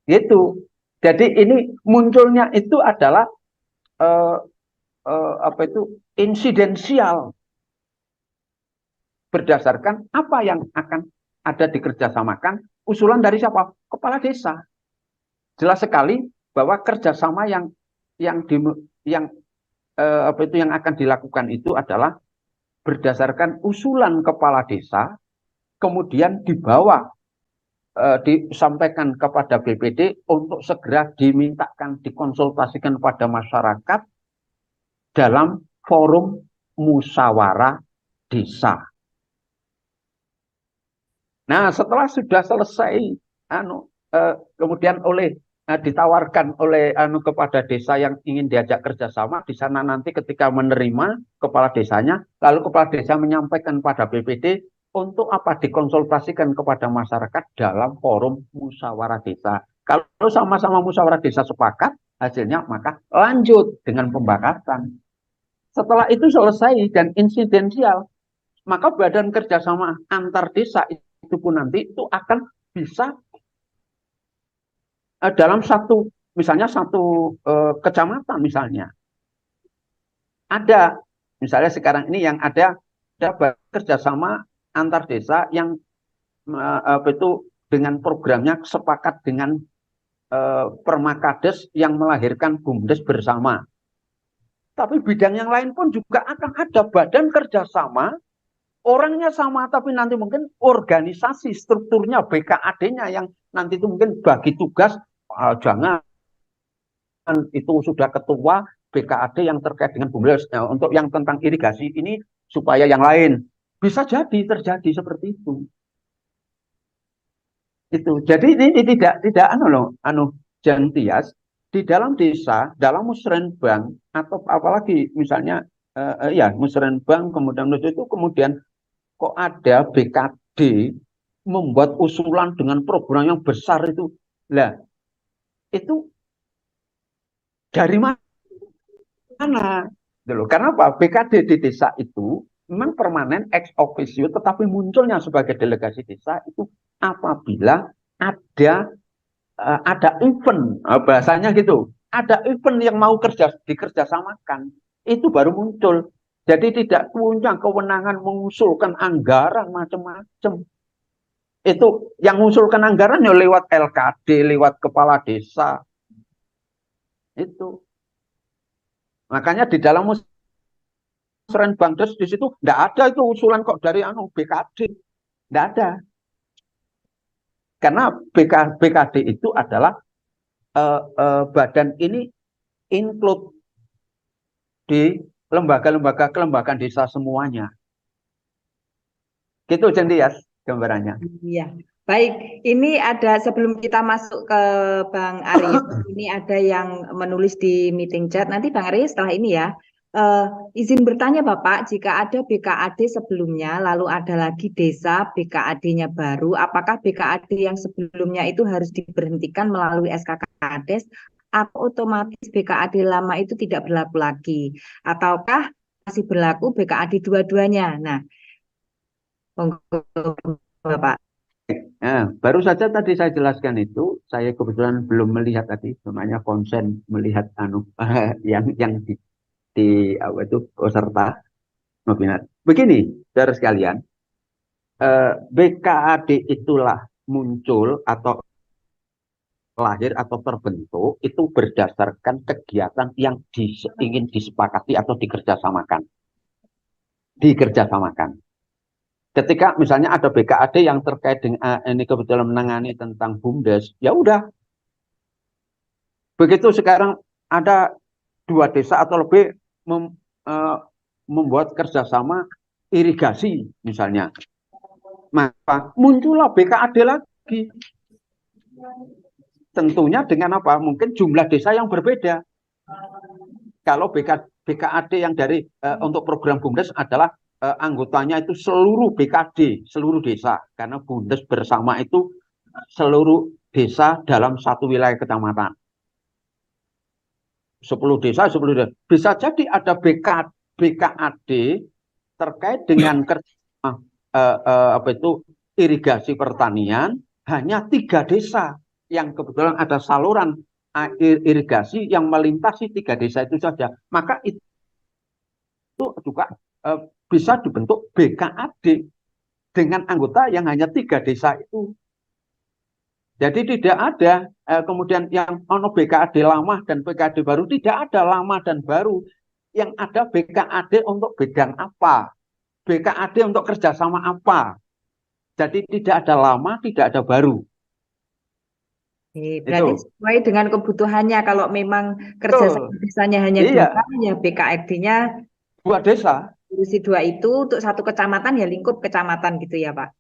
Itu. Jadi ini munculnya itu adalah insidensial, berdasarkan apa yang akan ada dikerjasamakan, usulan dari siapa? Kepala desa. Jelas sekali bahwa kerjasama yang akan dilakukan itu adalah berdasarkan usulan kepala desa, kemudian disampaikan kepada BPD untuk segera dimintakan, dikonsultasikan pada masyarakat dalam forum musyawarah desa. Nah, setelah sudah selesai, kemudian ditawarkan oleh kepada desa yang ingin diajak kerjasama, di sana nanti ketika menerima kepala desanya, lalu kepala desa menyampaikan pada BPD untuk apa, dikonsultasikan kepada masyarakat dalam forum musyawarah desa. Kalau sama-sama musyawarah desa sepakat hasilnya, maka lanjut dengan pembahasan. Setelah itu selesai dan insidensial, maka badan kerjasama antar desa itu pun nanti itu akan bisa dalam misalnya satu kecamatan misalnya. Ada, misalnya sekarang ini yang ada kerjasama antar desa yang dengan programnya sepakat dengan Permakades yang melahirkan BUMDes bersama. Tapi bidang yang lain pun juga akan ada badan kerjasama, orangnya sama, tapi nanti mungkin organisasi strukturnya BKAD-nya yang nanti itu mungkin bagi tugas, jangan itu sudah ketua BKAD yang terkait dengan BUMDes, untuk yang tentang irigasi ini supaya yang lain. Bisa jadi terjadi seperti itu. Jadi ini tidak Jan Tias, di dalam desa, dalam musrenbang atau apalagi misalnya musrenbang, kemudian itu kemudian kok ada BKD membuat usulan dengan program yang besar itu. Lah, itu dari mana? Karena apa? BKD di desa itu memang permanen ex officio, tetapi munculnya sebagai delegasi desa itu apabila ada event, bahasanya gitu, ada event yang mau dikerjasamakan, itu baru muncul. Jadi tidak punya kewenangan mengusulkan anggaran macam-macam. Itu yang mengusulkan anggaran ya lewat LKD, lewat kepala desa. Itu. Makanya di dalam musrenbangdes di situ tidak ada itu usulan kok dari BKD. Tidak ada. Karena BKD itu adalah badan ini include di lembaga-lembaga kelembagaan desa semuanya. Gitu Cendias gambarannya. Iya, baik. Ini ada sebelum kita masuk ke Bang Aris, ini ada yang menulis di meeting chat. Nanti Bang Aris setelah ini ya. Izin bertanya Bapak, jika ada BKAD sebelumnya, lalu ada lagi desa BKAD-nya baru, apakah BKAD yang sebelumnya itu harus diberhentikan melalui SK Kades, atau otomatis BKAD lama itu tidak berlaku lagi? Ataukah masih berlaku BKAD dua-duanya? Nah, Bapak. Nah, baru saja tadi saya jelaskan itu, saya kebetulan belum melihat tadi, namanya konsen melihat yang di apa itu peserta webinar. Begini, saudara sekalian, BKAD itulah muncul atau lahir atau terbentuk itu berdasarkan kegiatan yang ingin disepakati atau dikerjasamakan. Ketika misalnya ada BKAD yang terkait dengan ini kebetulan menangani tentang BUMDes, ya udah. Begitu sekarang ada 2 desa atau lebih membuat kerjasama irigasi misalnya, maka muncullah BKAD lagi. Tentunya dengan apa? Mungkin jumlah desa yang berbeda. Kalau BKAD yang dari untuk program BUMDes adalah anggotanya itu seluruh BKD, seluruh desa. Karena BUMDes bersama itu seluruh desa dalam satu wilayah kecamatan. 10 desa, 10 desa. Bisa jadi ada BKAD terkait dengan apa itu irigasi pertanian, hanya 3 desa yang kebetulan ada saluran irigasi yang melintasi 3 desa itu saja. Maka itu juga bisa dibentuk BKAD dengan anggota yang hanya 3 desa itu. Jadi tidak ada kemudian yang BKAD lama dan BKAD baru, tidak ada lama dan baru. Yang ada BKAD untuk bidang apa, BKAD untuk kerjasama apa. Jadi tidak ada lama, tidak ada baru. Berarti Itu. sesuai dengan kebutuhannya. Kalau memang kerjasama desanya hanya 2, Iya, ya BKAD-nya 2 desa. urusi 2 itu untuk satu kecamatan ya lingkup kecamatan gitu ya Pak.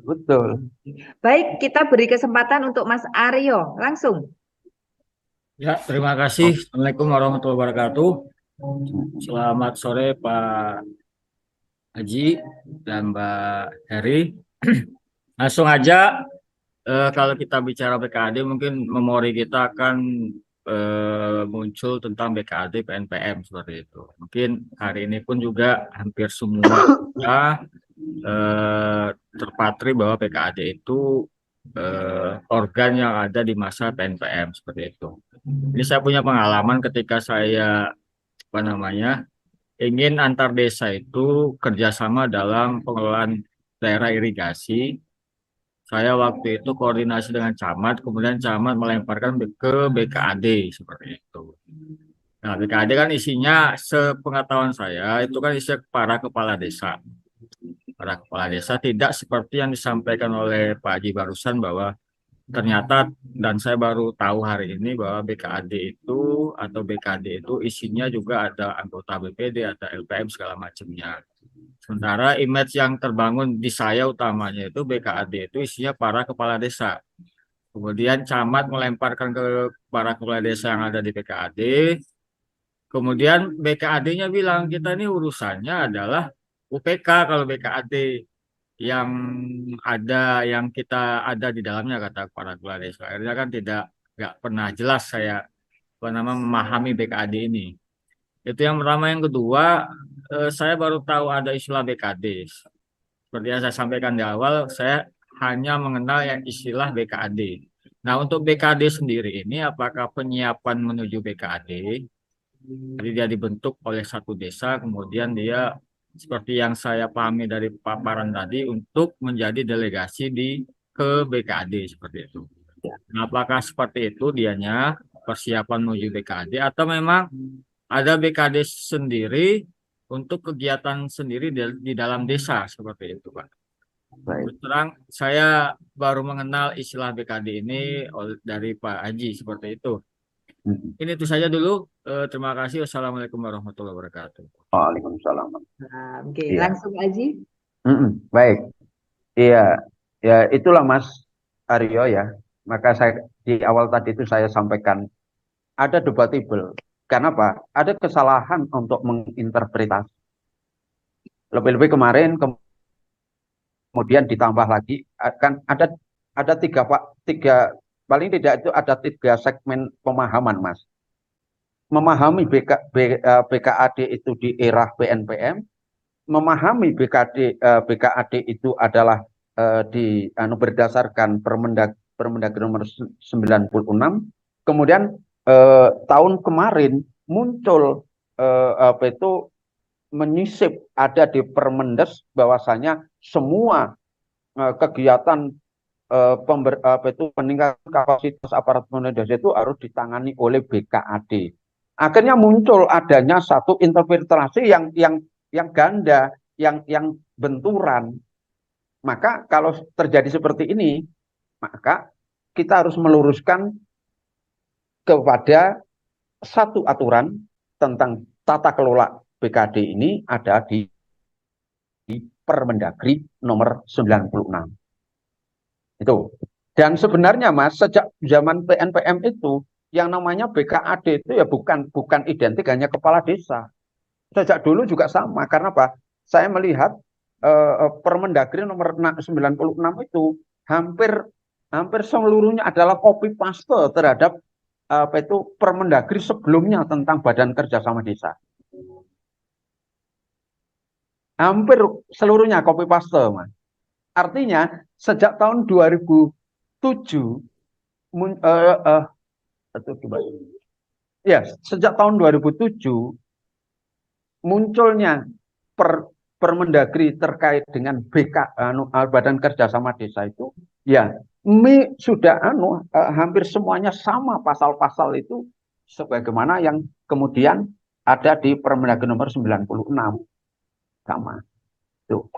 Betul. Baik, kita beri kesempatan untuk Mas Aryo langsung. Ya, terima kasih. Assalamualaikum warahmatullahi wabarakatuh. Selamat sore Pak Haji dan Mbak Heri. Langsung aja, kalau kita bicara BKAD, mungkin memori kita akan muncul tentang BKAD PNPM seperti itu. Mungkin hari ini pun juga hampir semua kita terpatri bahwa BKAD itu organ yang ada di masa PNPM seperti itu. Ini saya punya pengalaman ketika saya ingin antar desa itu kerjasama dalam pengelolaan daerah irigasi. Saya waktu itu koordinasi dengan camat, kemudian camat melemparkan ke BKAD seperti itu. Nah, BKAD kan isinya, sepengetahuan saya, itu kan isinya para kepala desa. Para kepala desa tidak seperti yang disampaikan oleh Pak Haji barusan bahwa ternyata, dan saya baru tahu hari ini bahwa BKD itu isinya juga ada anggota BPD, ada LPM segala macamnya. Sementara image yang terbangun di saya utamanya itu BKAD itu isinya para kepala desa. Kemudian camat melemparkan ke para kepala desa yang ada di BKAD. Kemudian BKAD-nya bilang kita ini urusannya adalah UPK kalau BKAD yang ada yang kita ada di dalamnya, kata para kepala desa. Akhirnya kan nggak pernah jelas saya memahami BKAD ini. Itu yang pertama. Yang kedua, saya baru tahu ada istilah BKD. Seperti yang saya sampaikan di awal, saya hanya mengenal yang istilah BKAD. Nah, untuk BKD sendiri ini, apakah penyiapan menuju BKAD? Jadi dia dibentuk oleh satu desa, kemudian dia seperti yang saya pahami dari paparan tadi untuk menjadi delegasi ke BKAD seperti itu. Nah, apakah seperti itu dianya persiapan menuju BKAD atau memang ada BKD sendiri untuk kegiatan sendiri di dalam desa seperti itu, Pak? Terang saya baru mengenal istilah BKD ini dari Pak Haji seperti itu. Ini itu saja dulu. Terima kasih. Wassalamualaikum warahmatullahi wabarakatuh. Waalaikumsalam. Oke, Iya. langsung Haji. Baik. Iya, ya itulah Mas Aryo ya. Maka saya di awal tadi itu saya sampaikan ada debatable. Kenapa? Ada kesalahan untuk menginterpretasi. Lebih-lebih kemarin kemudian ditambah lagi kan ada tiga paling tidak itu ada 3 segmen pemahaman, Mas. Memahami BKAD itu di era PNPM, memahami BKAD itu adalah berdasarkan Permendagri nomor 96. Kemudian tahun kemarin muncul menyisip ada di Permendes bahwasanya semua kegiatan peningkatan kapasitas aparat pemerintah desa itu harus ditangani oleh BKAD. Akhirnya muncul adanya satu interpretasi yang ganda, yang benturan. Maka kalau terjadi seperti ini, maka kita harus meluruskan kepada satu aturan tentang tata kelola BKD ini ada di Permendagri nomor 96. Itu. Dan sebenarnya Mas, sejak zaman PNPM itu yang namanya BKAD itu ya bukan identik hanya kepala desa. Sejak dulu juga sama. Karena apa? Saya melihat Permendagri nomor 96 itu hampir seluruhnya adalah copy paste terhadap apa itu Permendagri sebelumnya tentang Badan Kerjasama Desa. Hampir seluruhnya copy paste, Mas. Artinya sejak tahun 2007 sejak tahun 2007 munculnya Permendagri terkait dengan Badan Kerjasama Desa itu ya sudah hampir semuanya sama pasal-pasal itu sebagaimana yang kemudian ada di Permendagri nomor 96 sama. Tuh.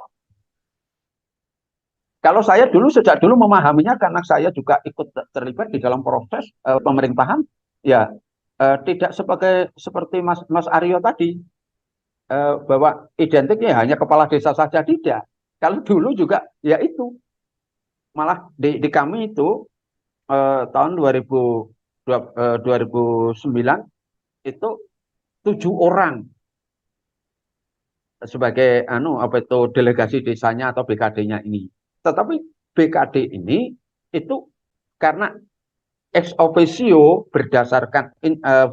Kalau saya sejak dulu memahaminya karena saya juga ikut terlibat di dalam proses pemerintahan, ya tidak seperti Mas Aryo tadi bahwa identiknya hanya kepala desa saja, tidak. Kalau dulu juga ya itu malah di kami itu tahun 2009 itu 7 orang sebagai delegasi desanya atau BKD-nya ini. Tetapi BKD ini itu karena ex officio berdasarkan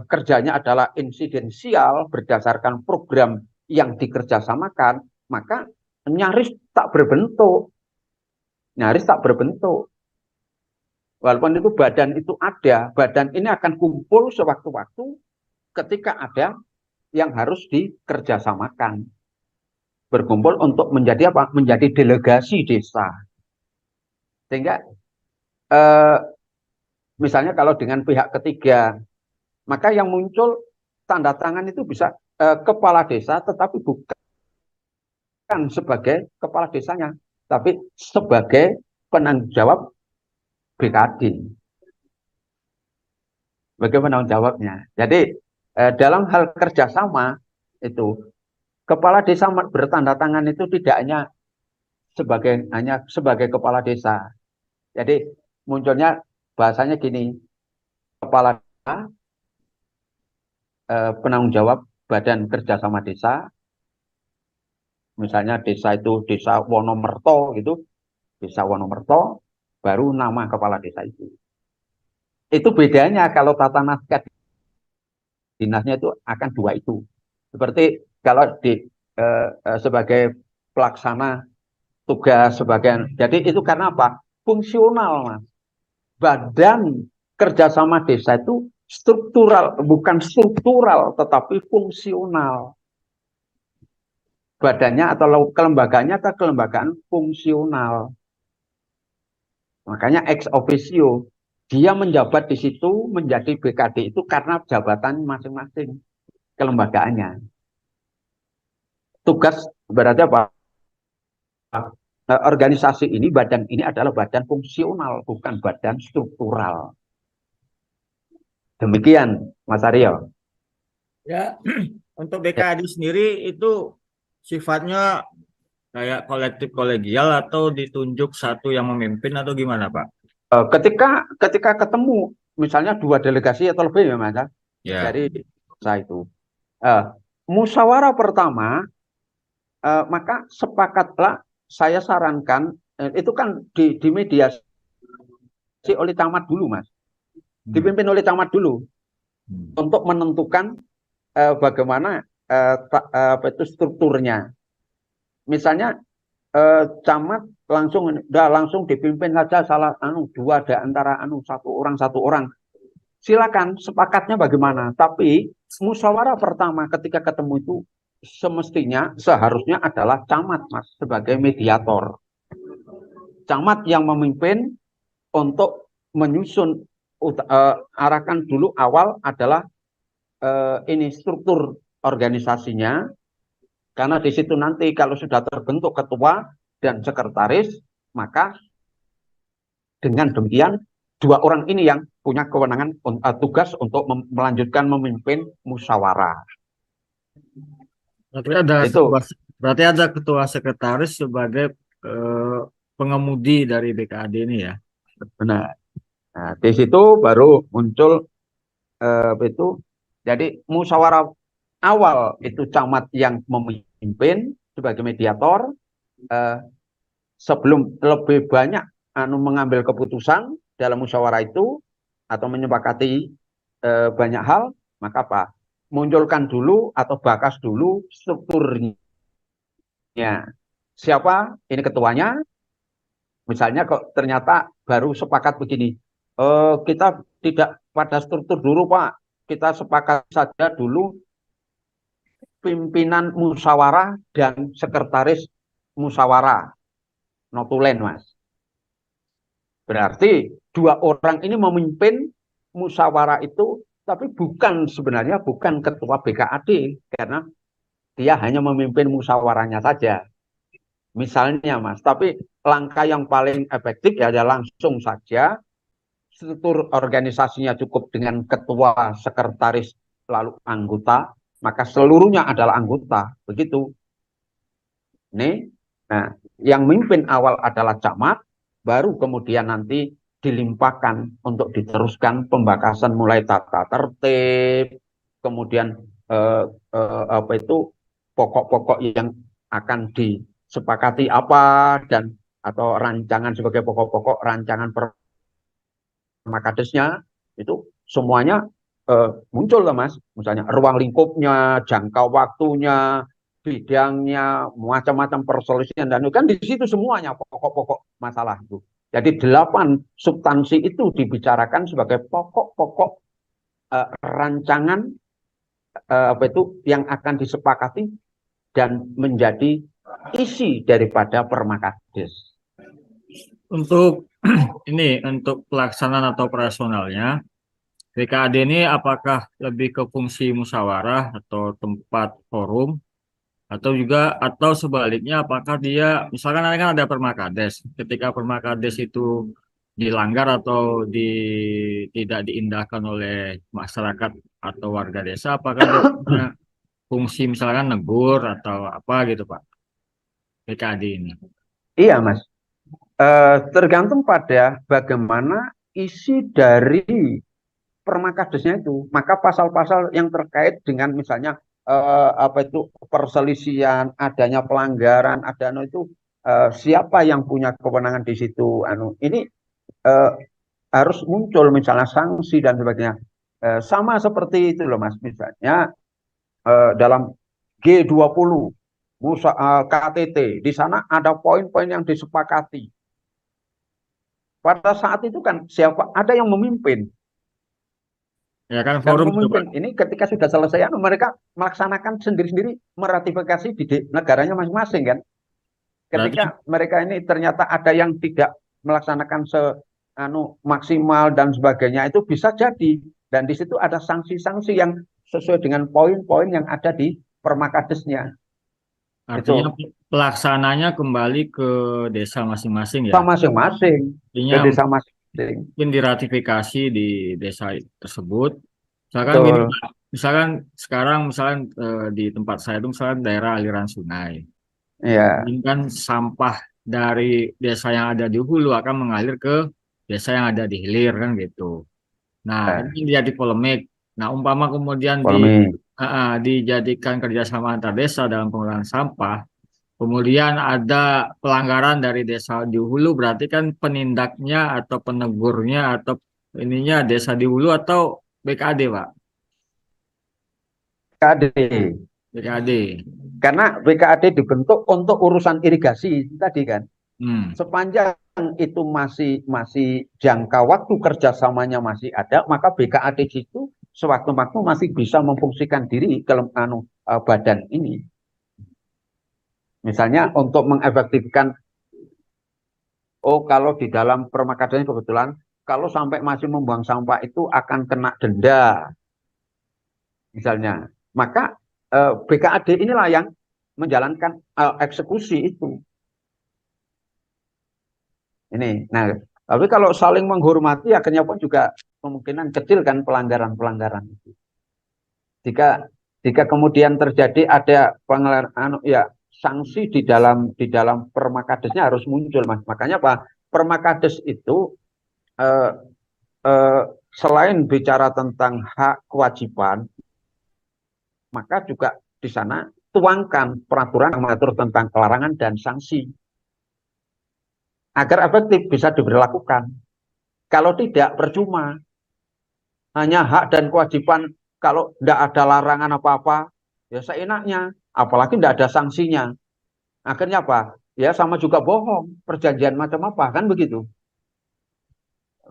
kerjanya adalah insidensial berdasarkan program yang dikerjasamakan, maka nyaris tak berbentuk. Walaupun itu badan itu ada, badan ini akan kumpul sewaktu-waktu ketika ada yang harus dikerjasamakan. Berkumpul untuk menjadi apa? Menjadi delegasi desa. Sehingga misalnya kalau dengan pihak ketiga, maka yang muncul tanda tangan itu bisa kepala desa, tetapi bukan sebagai kepala desanya, tapi sebagai penanggung jawab BKD. Bagaimana penanggung jawabnya? Jadi dalam hal kerjasama itu kepala desa bertanda tangan itu tidak hanya sebagai kepala desa. Jadi munculnya bahasanya gini, kepala desa, penanggung jawab Badan Kerjasama Desa, misalnya desa itu desa Wonomerto gitu, desa Wonomerto, baru nama kepala desa itu. Itu bedanya kalau tata naskah dinasnya itu akan dua itu. Seperti kalau sebagai pelaksana tugas sebagian. Jadi itu karena apa? Fungsional, Mas. Badan Kerjasama Desa itu struktural, bukan struktural, tetapi fungsional. Badannya atau kelembagaannya atau kelembagaan fungsional. Makanya ex officio, dia menjabat di situ menjadi BKD itu karena jabatan masing-masing kelembagaannya. Tugas berarti apa? Organisasi ini, badan ini adalah badan fungsional, bukan badan struktural. Demikian, Mas Aryo. Ya, untuk BKD sendiri itu sifatnya kayak kolektif kolegial atau ditunjuk satu yang memimpin atau gimana, Pak? Ketika ketemu, misalnya 2 delegasi atau lebih ya, Mas, Ya. dari saya itu. Musyawarah pertama, maka sepakatlah saya sarankan, itu kan dimediasi oleh camat dulu, Mas. Dipimpin oleh camat dulu untuk menentukan bagaimana itu strukturnya. Misalnya camat langsung dipimpin saja salah 2 di antara 1 orang. Silakan sepakatnya bagaimana. Tapi musyawarah pertama ketika ketemu itu semestinya seharusnya adalah camat, Mas, sebagai mediator. Camat yang memimpin untuk menyusun arahkan dulu awal adalah ini struktur organisasinya, karena di situ nanti kalau sudah terbentuk ketua dan sekretaris, maka dengan demikian 2 orang ini yang punya kewenangan tugas untuk melanjutkan memimpin musyawarah. Berarti ada ketua sekretaris sebagai pengemudi dari BKAD ini ya. Benar. Nah, di situ baru muncul itu jadi musyawarah awal itu camat yang memimpin sebagai mediator, sebelum lebih banyak mengambil keputusan dalam musyawarah itu atau menyepakati banyak hal, maka apa? Munculkan dulu atau bakas dulu strukturnya. Siapa ini ketuanya? Misalnya kok ternyata baru sepakat begini, kita tidak pada struktur dulu Pak, kita sepakat saja dulu pimpinan musyawarah dan sekretaris musyawarah, notulen Mas. Berarti dua orang ini memimpin musyawarah itu, tapi sebenarnya bukan ketua BKAD, karena dia hanya memimpin musyawarahnya saja. Misalnya Mas, tapi langkah yang paling efektif ya langsung saja struktur organisasinya cukup dengan ketua, sekretaris, lalu anggota, maka seluruhnya adalah anggota. Begitu. Nih, nah, yang mimpin awal adalah camat, baru kemudian nanti dilimpahkan untuk diteruskan pembakasan mulai tata tertib, kemudian apa itu pokok-pokok yang akan disepakati apa dan atau rancangan sebagai pokok-pokok rancangan permakadesnya itu semuanya muncul lah Mas, misalnya ruang lingkupnya, jangka waktunya, bidangnya, macam-macam perselisihan dan kan di situ semuanya pokok-pokok masalah itu. Jadi 8 substansi itu dibicarakan sebagai pokok-pokok rancangan apa itu yang akan disepakati dan menjadi isi daripada permakades. Untuk untuk pelaksanaan atau operasionalnya, BKAD ini apakah lebih ke fungsi musyawarah atau tempat forum, atau sebaliknya apakah dia misalkan kan ada permakades, ketika permakades itu dilanggar atau tidak diindahkan oleh masyarakat atau warga desa, apakah dia punya fungsi misalkan negur atau apa gitu Pak, BKAD ini? Iya Mas, tergantung pada bagaimana isi dari permakadesnya itu. Maka pasal-pasal yang terkait dengan misalnya apa itu perselisihan, adanya pelanggaran, itu siapa yang punya kewenangan di situ, ini eh, harus muncul misalnya sanksi dan sebagainya. Sama seperti itu loh Mas, misalnya dalam G20 KTT, di sana ada poin-poin yang disepakati. Pada saat itu kan siapa ada yang memimpin. Ya kan Dan forum itu Pak. pemimpin ini ketika sudah selesai, mereka melaksanakan sendiri-sendiri, meratifikasi di negaranya masing-masing kan. Berarti Ketika mereka ini ternyata ada yang tidak melaksanakan maksimal dan sebagainya, itu bisa jadi. Dan di situ ada sanksi-sanksi yang sesuai dengan poin-poin yang ada di permakadesnya. artinya Itu pelaksananya kembali ke desa masing-masing ya. masing-masing ke Artinya desa masing-masing. mungkin diratifikasi di desa tersebut. Misalkan gini, Betul. Pak. Misalkan di tempat saya itu misalkan daerah aliran sungai. Ya. Ini kan sampah dari desa yang ada di hulu akan mengalir ke desa yang ada di hilir kan gitu. Nah, ini jadi polemik. Nah, umpama kemudian Polemik. dijadikan kerjasama antar desa dalam pengelolaan sampah, kemudian ada pelanggaran dari desa di hulu, berarti kan penindaknya atau penegurnya atau ininya desa di hulu atau BKD, Pak? BKAD. BKD. Karena BKAD dibentuk untuk urusan irigasi tadi kan. Hmm. Sepanjang itu masih jangka waktu kerjasamanya masih ada, maka BKAD itu sewaktu-waktu masih bisa memfungsikan diri ke badan ini. Misalnya untuk mengefektifkan, kalau di dalam permakadesnya kebetulan, kalau sampai masih membuang sampah itu akan kena denda, misalnya. Maka BKAD inilah yang menjalankan eksekusi itu. Ini, nah, tapi kalau saling menghormati, akhirnya pun juga kemungkinan kecil kan pelanggaran-pelanggaran itu. Jika kemudian terjadi ada sanksi di dalam permakadesnya harus muncul Mas. Makanya Pak, permakades itu eh, eh, selain bicara tentang hak kewajiban, maka juga di sana tuangkan peraturan yang mengatur tentang pelarangan dan sanksi agar efektif bisa diberlakukan. Kalau tidak, percuma. Hanya hak dan kewajiban, kalau tidak ada larangan apa-apa, ya seenaknya. Apalagi tidak ada sanksinya. Akhirnya apa? Ya sama juga bohong. Perjanjian macam apa, kan begitu.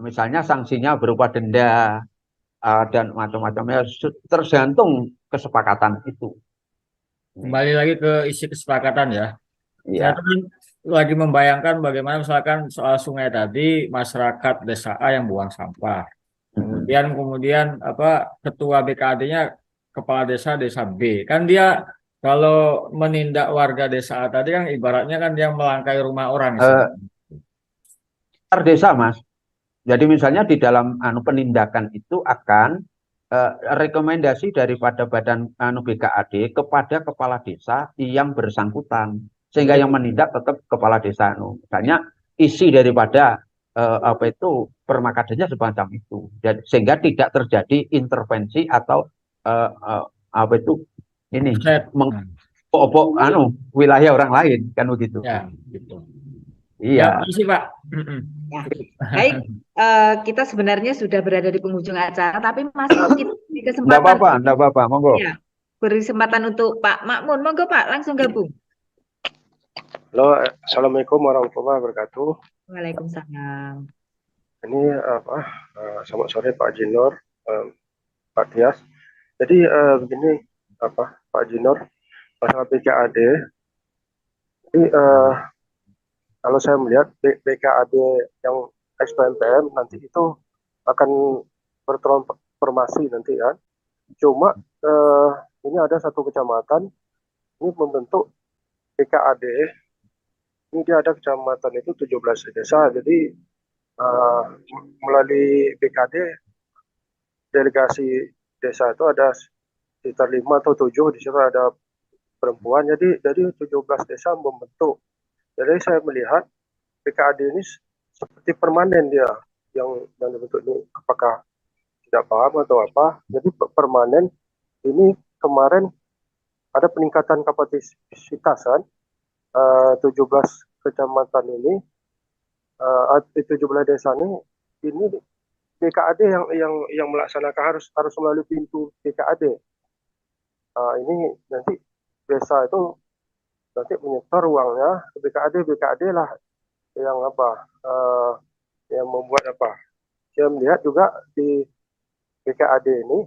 Misalnya sanksinya berupa denda dan macam-macamnya, tergantung kesepakatan itu. Kembali lagi ke isi kesepakatan ya. Saya Iya. tuh kan lagi membayangkan bagaimana misalkan soal sungai tadi, masyarakat desa A yang buang sampah. Kemudian apa ketua BKAD-nya kepala desa desa B. Kan dia kalau menindak warga desa A tadi kan ibaratnya kan dia melangkai rumah orang Eh, istilahnya. Antar desa, Mas. Jadi misalnya di dalam penindakan itu akan rekomendasi daripada badan BKAD kepada kepala desa yang bersangkutan, sehingga Jadi yang menindak tetap kepala desa. Misalnya isi daripada apa itu permakadannya semacam itu, sehingga tidak terjadi intervensi atau apa itu ini offset. Nah, mengobok wilayah orang lain, kan begitu. ya gitu. Ya, Iya. makasih Pak. Ya, Cukup. baik. Kita sebenarnya sudah berada di penghujung acara, tapi masih kita beri Enggak kesempatan, apa-apa, enggak apa-apa, monggo. ya, beri kesempatan untuk Pak Makmun. Monggo Pak, langsung gabung. Halo, Assalamualaikum warahmatullahi wabarakatuh. Waalaikumsalam. Ini selamat sore Pak Jinor, Pak Tias. Jadi begini Pak Jinor, masalah BKAD. Jadi kalau saya melihat BKAD yang SPMPM nanti itu akan bertransformasi nanti ya. Cuma ini ada satu kecamatan ini membentuk BKAD. Ini dia ada kecamatan itu 17 desa. Jadi melalui BKD delegasi desa itu ada sekitar 5 atau 7, di situ ada perempuan. Jadi dari 17 desa membentuk. Jadi saya melihat BKD ini seperti permanen dia yang dibentuk ini, apakah tidak paham atau apa. Jadi permanen ini kemarin ada peningkatan kapasitasan 17 kecamatan ini, 17 desa ini BKAD yang melaksanakan harus melalui pintu BKAD. Ini nanti desa itu nanti menyetor uangnya ke BKAD lah yang yang membuat apa. Saya melihat juga di BKAD ini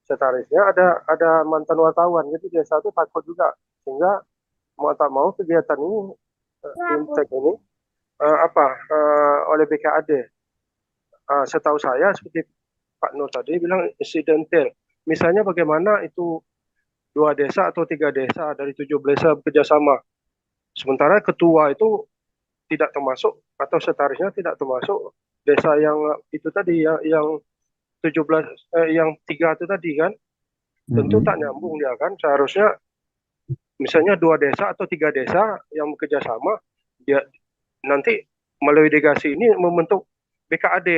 sekretarisnya ada mantan wartawan, jadi desa itu takut juga, sehingga mau tak mau kegiatan ini Intek ini oleh BKAD. Setahu saya seperti Pak Nur tadi bilang insidental. Misalnya bagaimana itu 2 desa atau 3 desa dari 17 desa bekerjasama. Sementara ketua itu tidak termasuk atau sekretarisnya tidak termasuk desa yang itu tadi yang 17 yang 3 itu tadi kan. Tentu tak nyambung dia kan. Seharusnya misalnya 2 desa atau 3 desa yang bekerjasama, dia nanti melalui delegasi ini membentuk BKAD.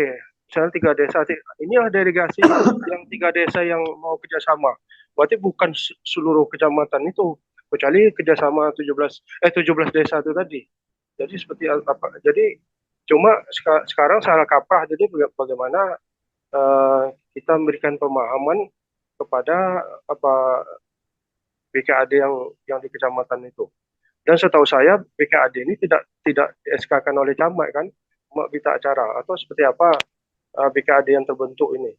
Misalnya 3 desa, inilah delegasi yang 3 desa yang mau kerjasama. Berarti bukan seluruh kecamatan itu, kecuali kerjasama 17 desa itu tadi. Jadi seperti apa? Jadi cuma sekarang salah kaprah. Jadi bagaimana kita memberikan pemahaman kepada BKAD yang di kecamatan itu. Dan setahu saya BKAD ini tidak di-SK-kan oleh camat kan, berita acara atau seperti apa BKAD yang terbentuk ini.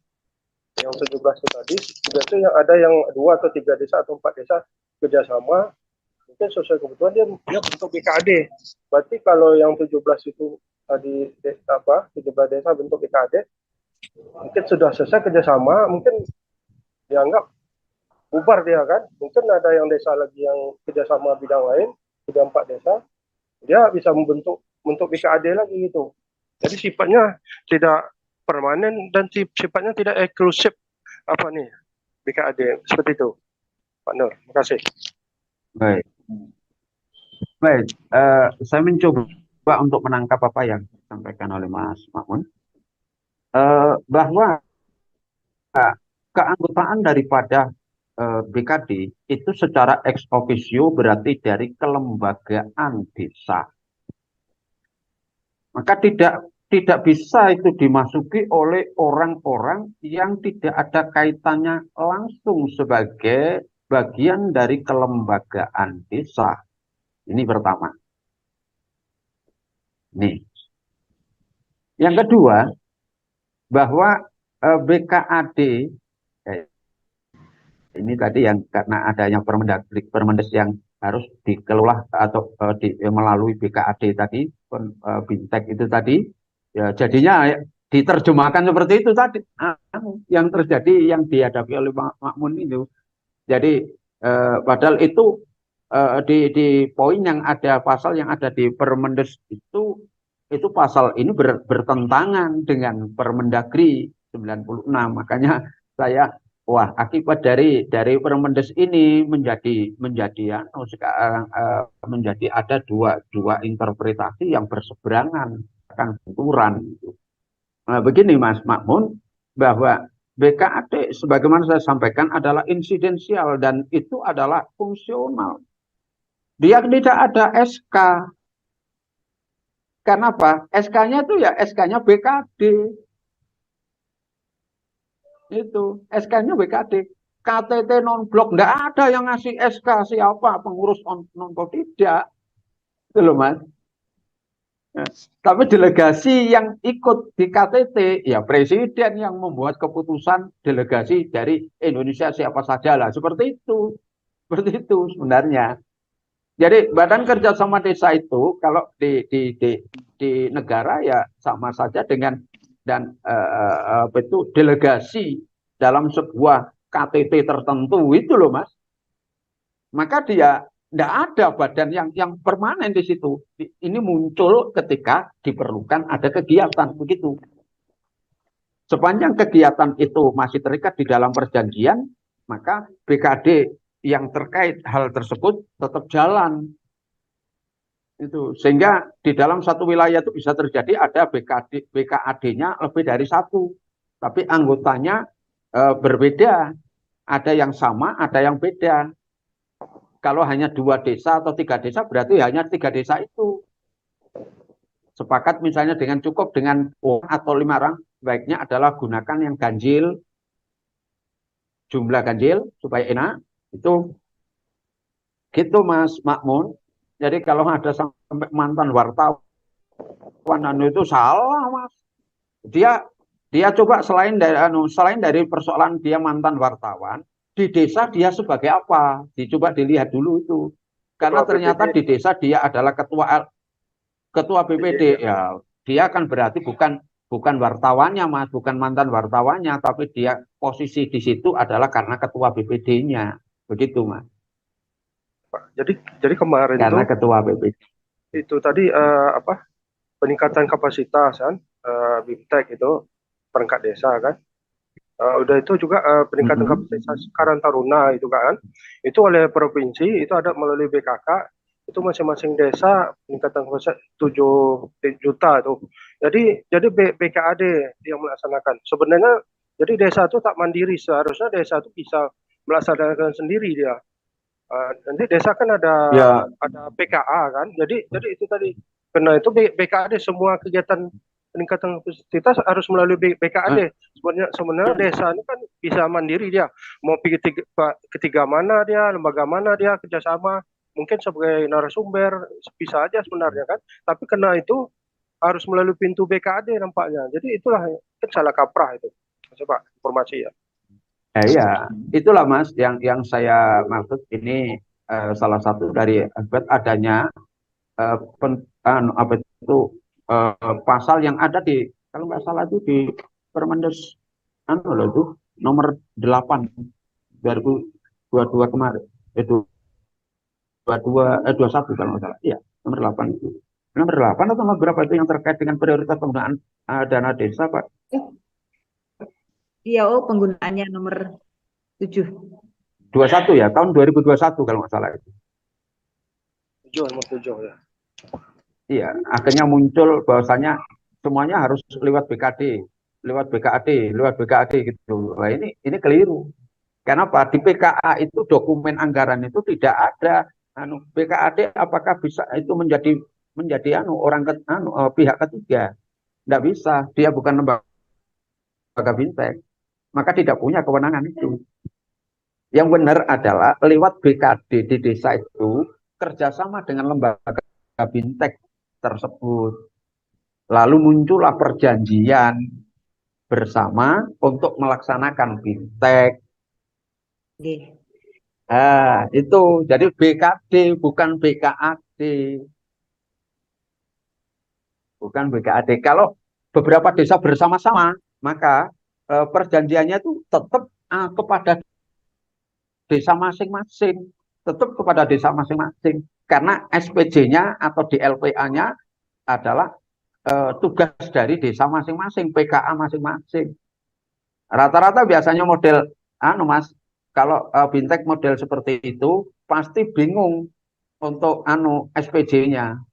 Yang 17 itu tadi, itu yang ada yang 2 atau 3 desa atau 4 desa kerjasama, mungkin sesuai kebutuhan dia bentuk BKAD. Berarti kalau yang 17 itu tadi 17 desa bentuk BKAD, mungkin sudah selesai kerjasama, mungkin dianggap bubar dia kan. Mungkin ada yang desa lagi yang kerjasama bidang lain, 3-4 desa, dia bisa membentuk BKAD lagi gitu. Jadi sifatnya tidak permanen dan sifatnya tidak eksklusif BKAD seperti itu, Pak Nur. Terima kasih. Baik, saya mencoba untuk menangkap apa yang disampaikan oleh Mas Makmun. bahwa keanggotaan daripada BKD itu secara ex officio berarti dari kelembagaan desa. Maka tidak bisa itu dimasuki oleh orang-orang yang tidak ada kaitannya langsung sebagai bagian dari kelembagaan desa. Ini pertama. Nih. Yang kedua, bahwa BKAD ini tadi yang karena adanya Permendes yang harus dikelola atau melalui BKAD tadi, Bintek itu tadi, ya jadinya diterjemahkan seperti itu tadi, yang terjadi yang dihadapi oleh Makmun itu. Jadi padahal itu di poin yang ada pasal yang ada di Permendes itu pasal ini bertentangan dengan Permendagri 96. Makanya saya wah akibat dari Permendes ini menjadi sekarang menjadi ada dua interpretasi yang berseberangan akan benturan. Nah, begini Mas Makmun, bahwa BKAD sebagaimana saya sampaikan adalah insidensial dan itu adalah fungsional. Dia tidak ada SK. Karena apa? SK-nya itu ya SK-nya BKD. Itu SK-nya BKD. KTT non-blok enggak ada yang ngasih SK siapa pengurus non-blok, tidak. Itu loh Mas. Nah, tapi delegasi yang ikut di KTT ya presiden yang membuat keputusan delegasi dari Indonesia siapa saja lah, seperti itu sebenarnya. Jadi Badan Kerjasama Desa itu kalau di negara ya sama saja dengan dan itu delegasi dalam sebuah KTT tertentu itu loh Mas. Maka dia tidak ada badan yang permanen di situ. Ini muncul ketika diperlukan ada kegiatan begitu. Sepanjang kegiatan itu masih terikat di dalam perjanjian, maka BKD yang terkait hal tersebut tetap jalan. Itu sehingga di dalam satu wilayah itu bisa terjadi ada BKAD-nya lebih dari satu, tapi anggotanya berbeda, ada yang sama, ada yang beda. Kalau hanya 2 desa atau 3 desa berarti hanya 3 desa itu sepakat misalnya dengan cukup dengan atau 5 orang, baiknya adalah gunakan yang ganjil, jumlah ganjil supaya enak. Itu gitu Mas Makmun. Jadi kalau ada sampai mantan wartawan itu salah Mas. Dia coba selain dari persoalan dia mantan wartawan, di desa dia sebagai apa? Dicoba dilihat dulu itu. Karena ternyata di desa dia adalah ketua BPD ya. Dia kan berarti bukan wartawannya Mas, bukan mantan wartawannya, tapi dia posisi di situ adalah karena ketua BPD-nya. Begitu Mas. Jadi kemarin karena ketua BPD itu tadi peningkatan kapasitas kan, BIMTEK itu perangkat desa kan. Udah itu juga peningkatan kapasitas Karang Taruna itu kan. Itu oleh provinsi itu ada melalui BKK, itu masing-masing desa peningkatan kapasitas 7 juta itu. Jadi BKAD yang melaksanakan. Sebenarnya jadi desa itu tak mandiri, seharusnya desa itu bisa melaksanakan sendiri dia. Nanti desa kan ada PKA kan. Jadi itu tadi. Karena itu BKAD semua kegiatan peningkatan kapasitas harus melalui BKAD. Sebenarnya desa ini kan bisa mandiri dia. Mau pergi ketiga mana dia, lembaga mana dia kerjasama. Mungkin sebagai narasumber bisa aja sebenarnya kan. Tapi karena itu harus melalui pintu BKAD nampaknya. Jadi itulah kan salah kaprah itu. Coba informasi ya. Ya, itulah Mas yang saya maksud ini salah satu dari akibat adanya pasal yang ada di kalau nggak salah itu di Permendes itu nomor 8 2022 kemarin itu 21 kalau nggak salah. Iya, nomor 8 itu. Nomor 8 atau nomor berapa itu yang terkait dengan prioritas penggunaan dana desa, Pak? Iya, penggunaannya nomor 7. 21 ya, tahun 2021 kalau nggak salah itu. 7 ya. Iya, akhirnya muncul bahwasanya semuanya harus lewat BKD. lewat BKAD gitu. Nah, ini keliru. Kenapa? Di PKA itu dokumen anggaran itu tidak ada BKAD apakah bisa itu menjadi pihak ketiga. Tidak bisa, dia bukan lembaga fintech, maka tidak punya kewenangan itu. Yang benar adalah lewat BKD di desa itu kerjasama dengan lembaga fintech tersebut. Lalu muncullah perjanjian bersama untuk melaksanakan fintech. Nggih. Itu jadi BKD bukan BKAD. Bukan BKAD. Kalau beberapa desa bersama-sama, maka perjanjiannya itu tetap kepada desa masing-masing. Tetap kepada desa masing-masing. Karena SPJ-nya atau DLPA-nya adalah tugas dari desa masing-masing, PKA masing-masing. Rata-rata biasanya model, Mas, kalau fintech model seperti itu, pasti bingung untuk SPJ-nya.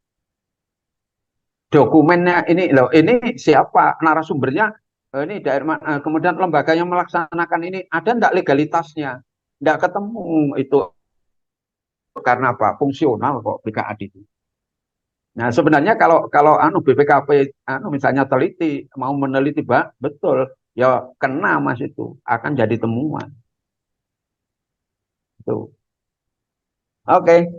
Dokumennya ini siapa narasumbernya, ini daerah kemudian lembaganya melaksanakan ini, ada enggak legalitasnya? Enggak ketemu itu. Karena apa? Fungsional kok BKAD itu. Nah, sebenarnya kalau BPKP misalnya mau meneliti betul ya kena Mas, itu akan jadi temuan. Itu. Oke.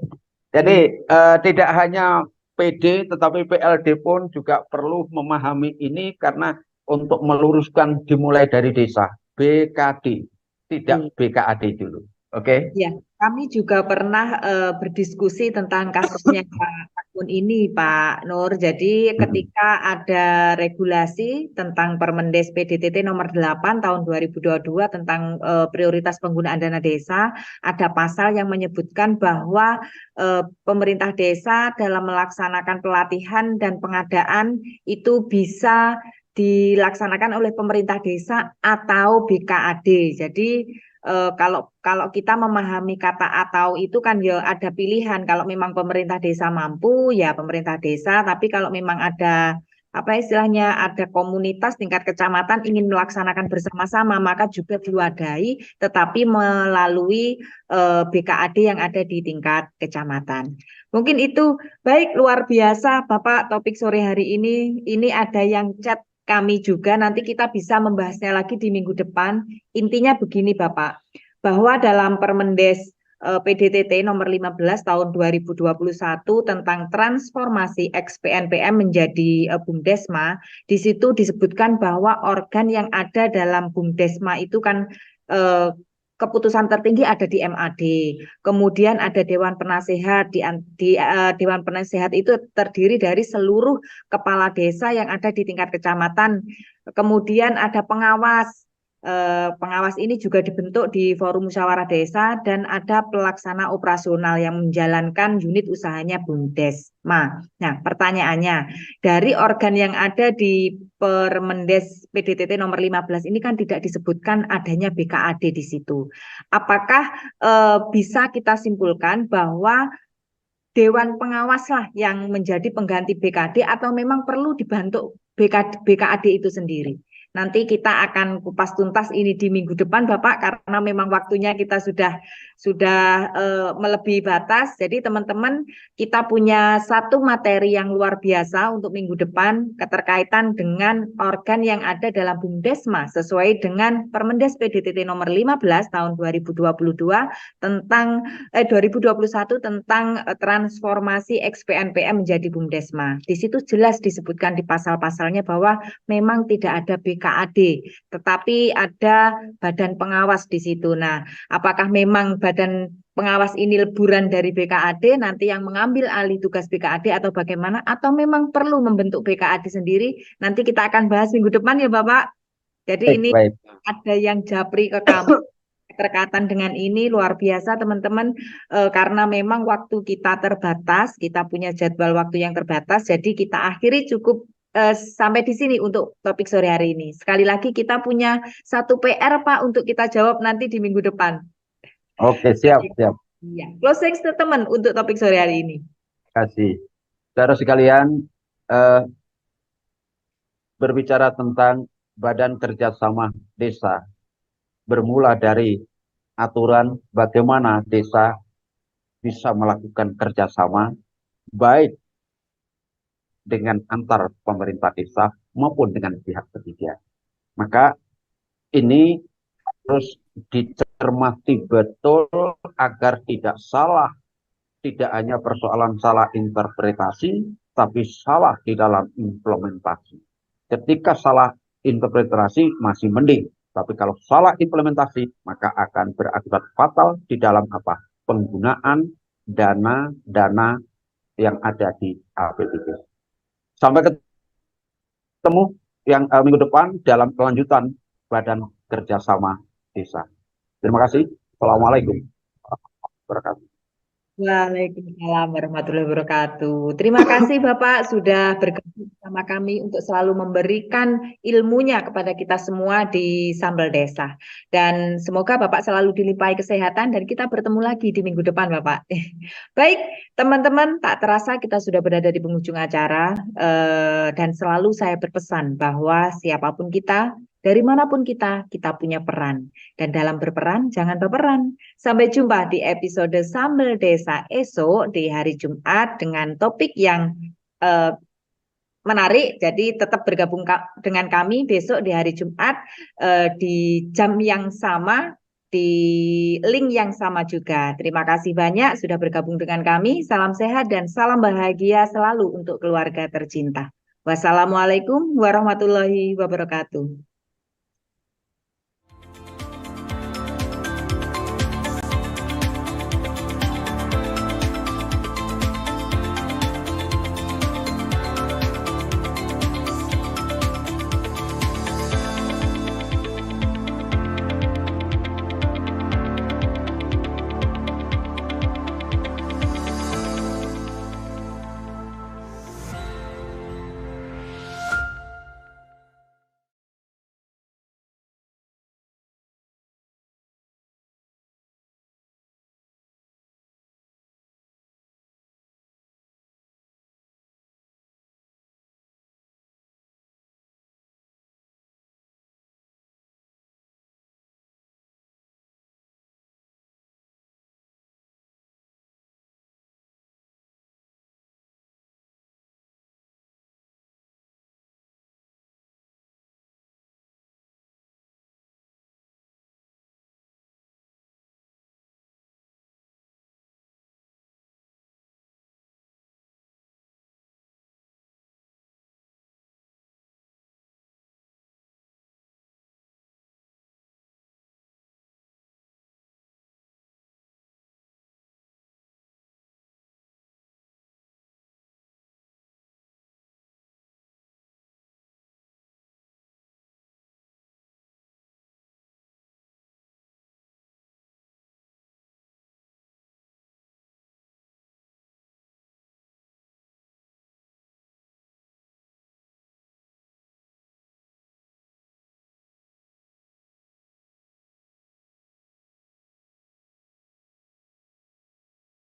Jadi tidak hanya PD tetapi PLD pun juga perlu memahami ini karena untuk meluruskan dimulai dari desa, BKD, tidak BKAD dulu. Oke. Ya, kami juga pernah berdiskusi tentang kasusnya Pak Akun ini, Pak Nur. Jadi ketika ada regulasi tentang Permendes PDTT nomor 8 tahun 2022 tentang prioritas penggunaan dana desa, ada pasal yang menyebutkan bahwa pemerintah desa dalam melaksanakan pelatihan dan pengadaan itu bisa dilaksanakan oleh pemerintah desa atau BKAD. Jadi kalau kita memahami kata atau itu kan ya ada pilihan. Kalau memang pemerintah desa mampu ya pemerintah desa, tapi kalau memang ada apa istilahnya ada komunitas tingkat kecamatan ingin melaksanakan bersama-sama maka juga diwadahi tetapi melalui BKAD yang ada di tingkat kecamatan. Mungkin itu baik, luar biasa Bapak topik sore hari ini ada yang chat kami juga, nanti kita bisa membahasnya lagi di minggu depan. Intinya begini Bapak, bahwa dalam Permendes PDTT nomor 15 tahun 2021 tentang transformasi ex-PNPM menjadi Bumdesma, di situ disebutkan bahwa organ yang ada dalam Bumdesma itu kan keputusan tertinggi ada di MAD, kemudian ada Dewan Penasehat, di Dewan Penasehat itu terdiri dari seluruh kepala desa yang ada di tingkat kecamatan, kemudian ada pengawas. Pengawas ini juga dibentuk di Forum Musyawarah Desa dan ada pelaksana operasional yang menjalankan unit usahanya Bumdesma. Nah, pertanyaannya, dari organ yang ada di Permendes PDTT nomor 15 ini kan tidak disebutkan adanya BKAD di situ. Apakah bisa kita simpulkan bahwa Dewan Pengawas lah yang menjadi pengganti BKD atau memang perlu dibantu BKAD itu sendiri? Nanti kita akan kupas tuntas ini di minggu depan Bapak, karena memang waktunya kita sudah melebihi batas. Jadi teman-teman, kita punya satu materi yang luar biasa untuk minggu depan keterkaitan dengan organ yang ada dalam Bumdesma sesuai dengan Permendes PDTT nomor 15 tahun 2022 tentang 2021 tentang transformasi ex-PNPM menjadi Bumdesma. Di situ jelas disebutkan di pasal-pasalnya bahwa memang tidak ada BKAD, tetapi ada badan pengawas di situ. Nah, apakah memang badan pengawas ini leburan dari BKAD, nanti yang mengambil alih tugas BKAD atau bagaimana, atau memang perlu membentuk BKAD sendiri? Nanti kita akan bahas minggu depan ya Bapak. Jadi ini ada yang japri ke kami terkaitan dengan ini luar biasa teman-teman, karena memang waktu kita terbatas, kita punya jadwal waktu yang terbatas, jadi kita akhiri cukup sampai di sini untuk topik sore hari ini. Sekali lagi kita punya satu PR Pak untuk kita jawab nanti di minggu depan. Oke, siap. Iya. Closing statement untuk topik sore hari ini. Terima kasih. Saudara sekalian, berbicara tentang Badan Kerjasama Desa bermula dari aturan bagaimana desa bisa melakukan kerjasama baik dengan antar pemerintah desa maupun dengan pihak ketiga. Maka ini harus dicermati betul agar tidak salah, tidak hanya persoalan salah interpretasi, tapi salah di dalam implementasi. Ketika salah interpretasi masih mending, tapi kalau salah implementasi maka akan berakibat fatal di dalam apa? Penggunaan dana-dana yang ada di APBD. Sampai ketemu yang minggu depan dalam kelanjutan Badan Kerjasama Desa. Terima kasih. Assalamualaikum warahmatullahi wabarakatuh. Waalaikumsalam warahmatullahi wabarakatuh. Terima kasih Bapak sudah bergabung bersama kami untuk selalu memberikan ilmunya kepada kita semua di Sambal Desa. Dan semoga Bapak selalu dilimpahi kesehatan dan kita bertemu lagi di minggu depan Bapak. Baik, teman-teman, tak terasa kita sudah berada di penghujung acara dan selalu saya berpesan bahwa siapapun kita, dari manapun kita punya peran. Dan dalam berperan, jangan berperan. Sampai jumpa di episode Sambal Desa esok di hari Jumat dengan topik yang menarik. Jadi tetap bergabung dengan kami besok di hari Jumat di jam yang sama, di link yang sama juga. Terima kasih banyak sudah bergabung dengan kami. Salam sehat dan salam bahagia selalu untuk keluarga tercinta. Wassalamualaikum warahmatullahi wabarakatuh.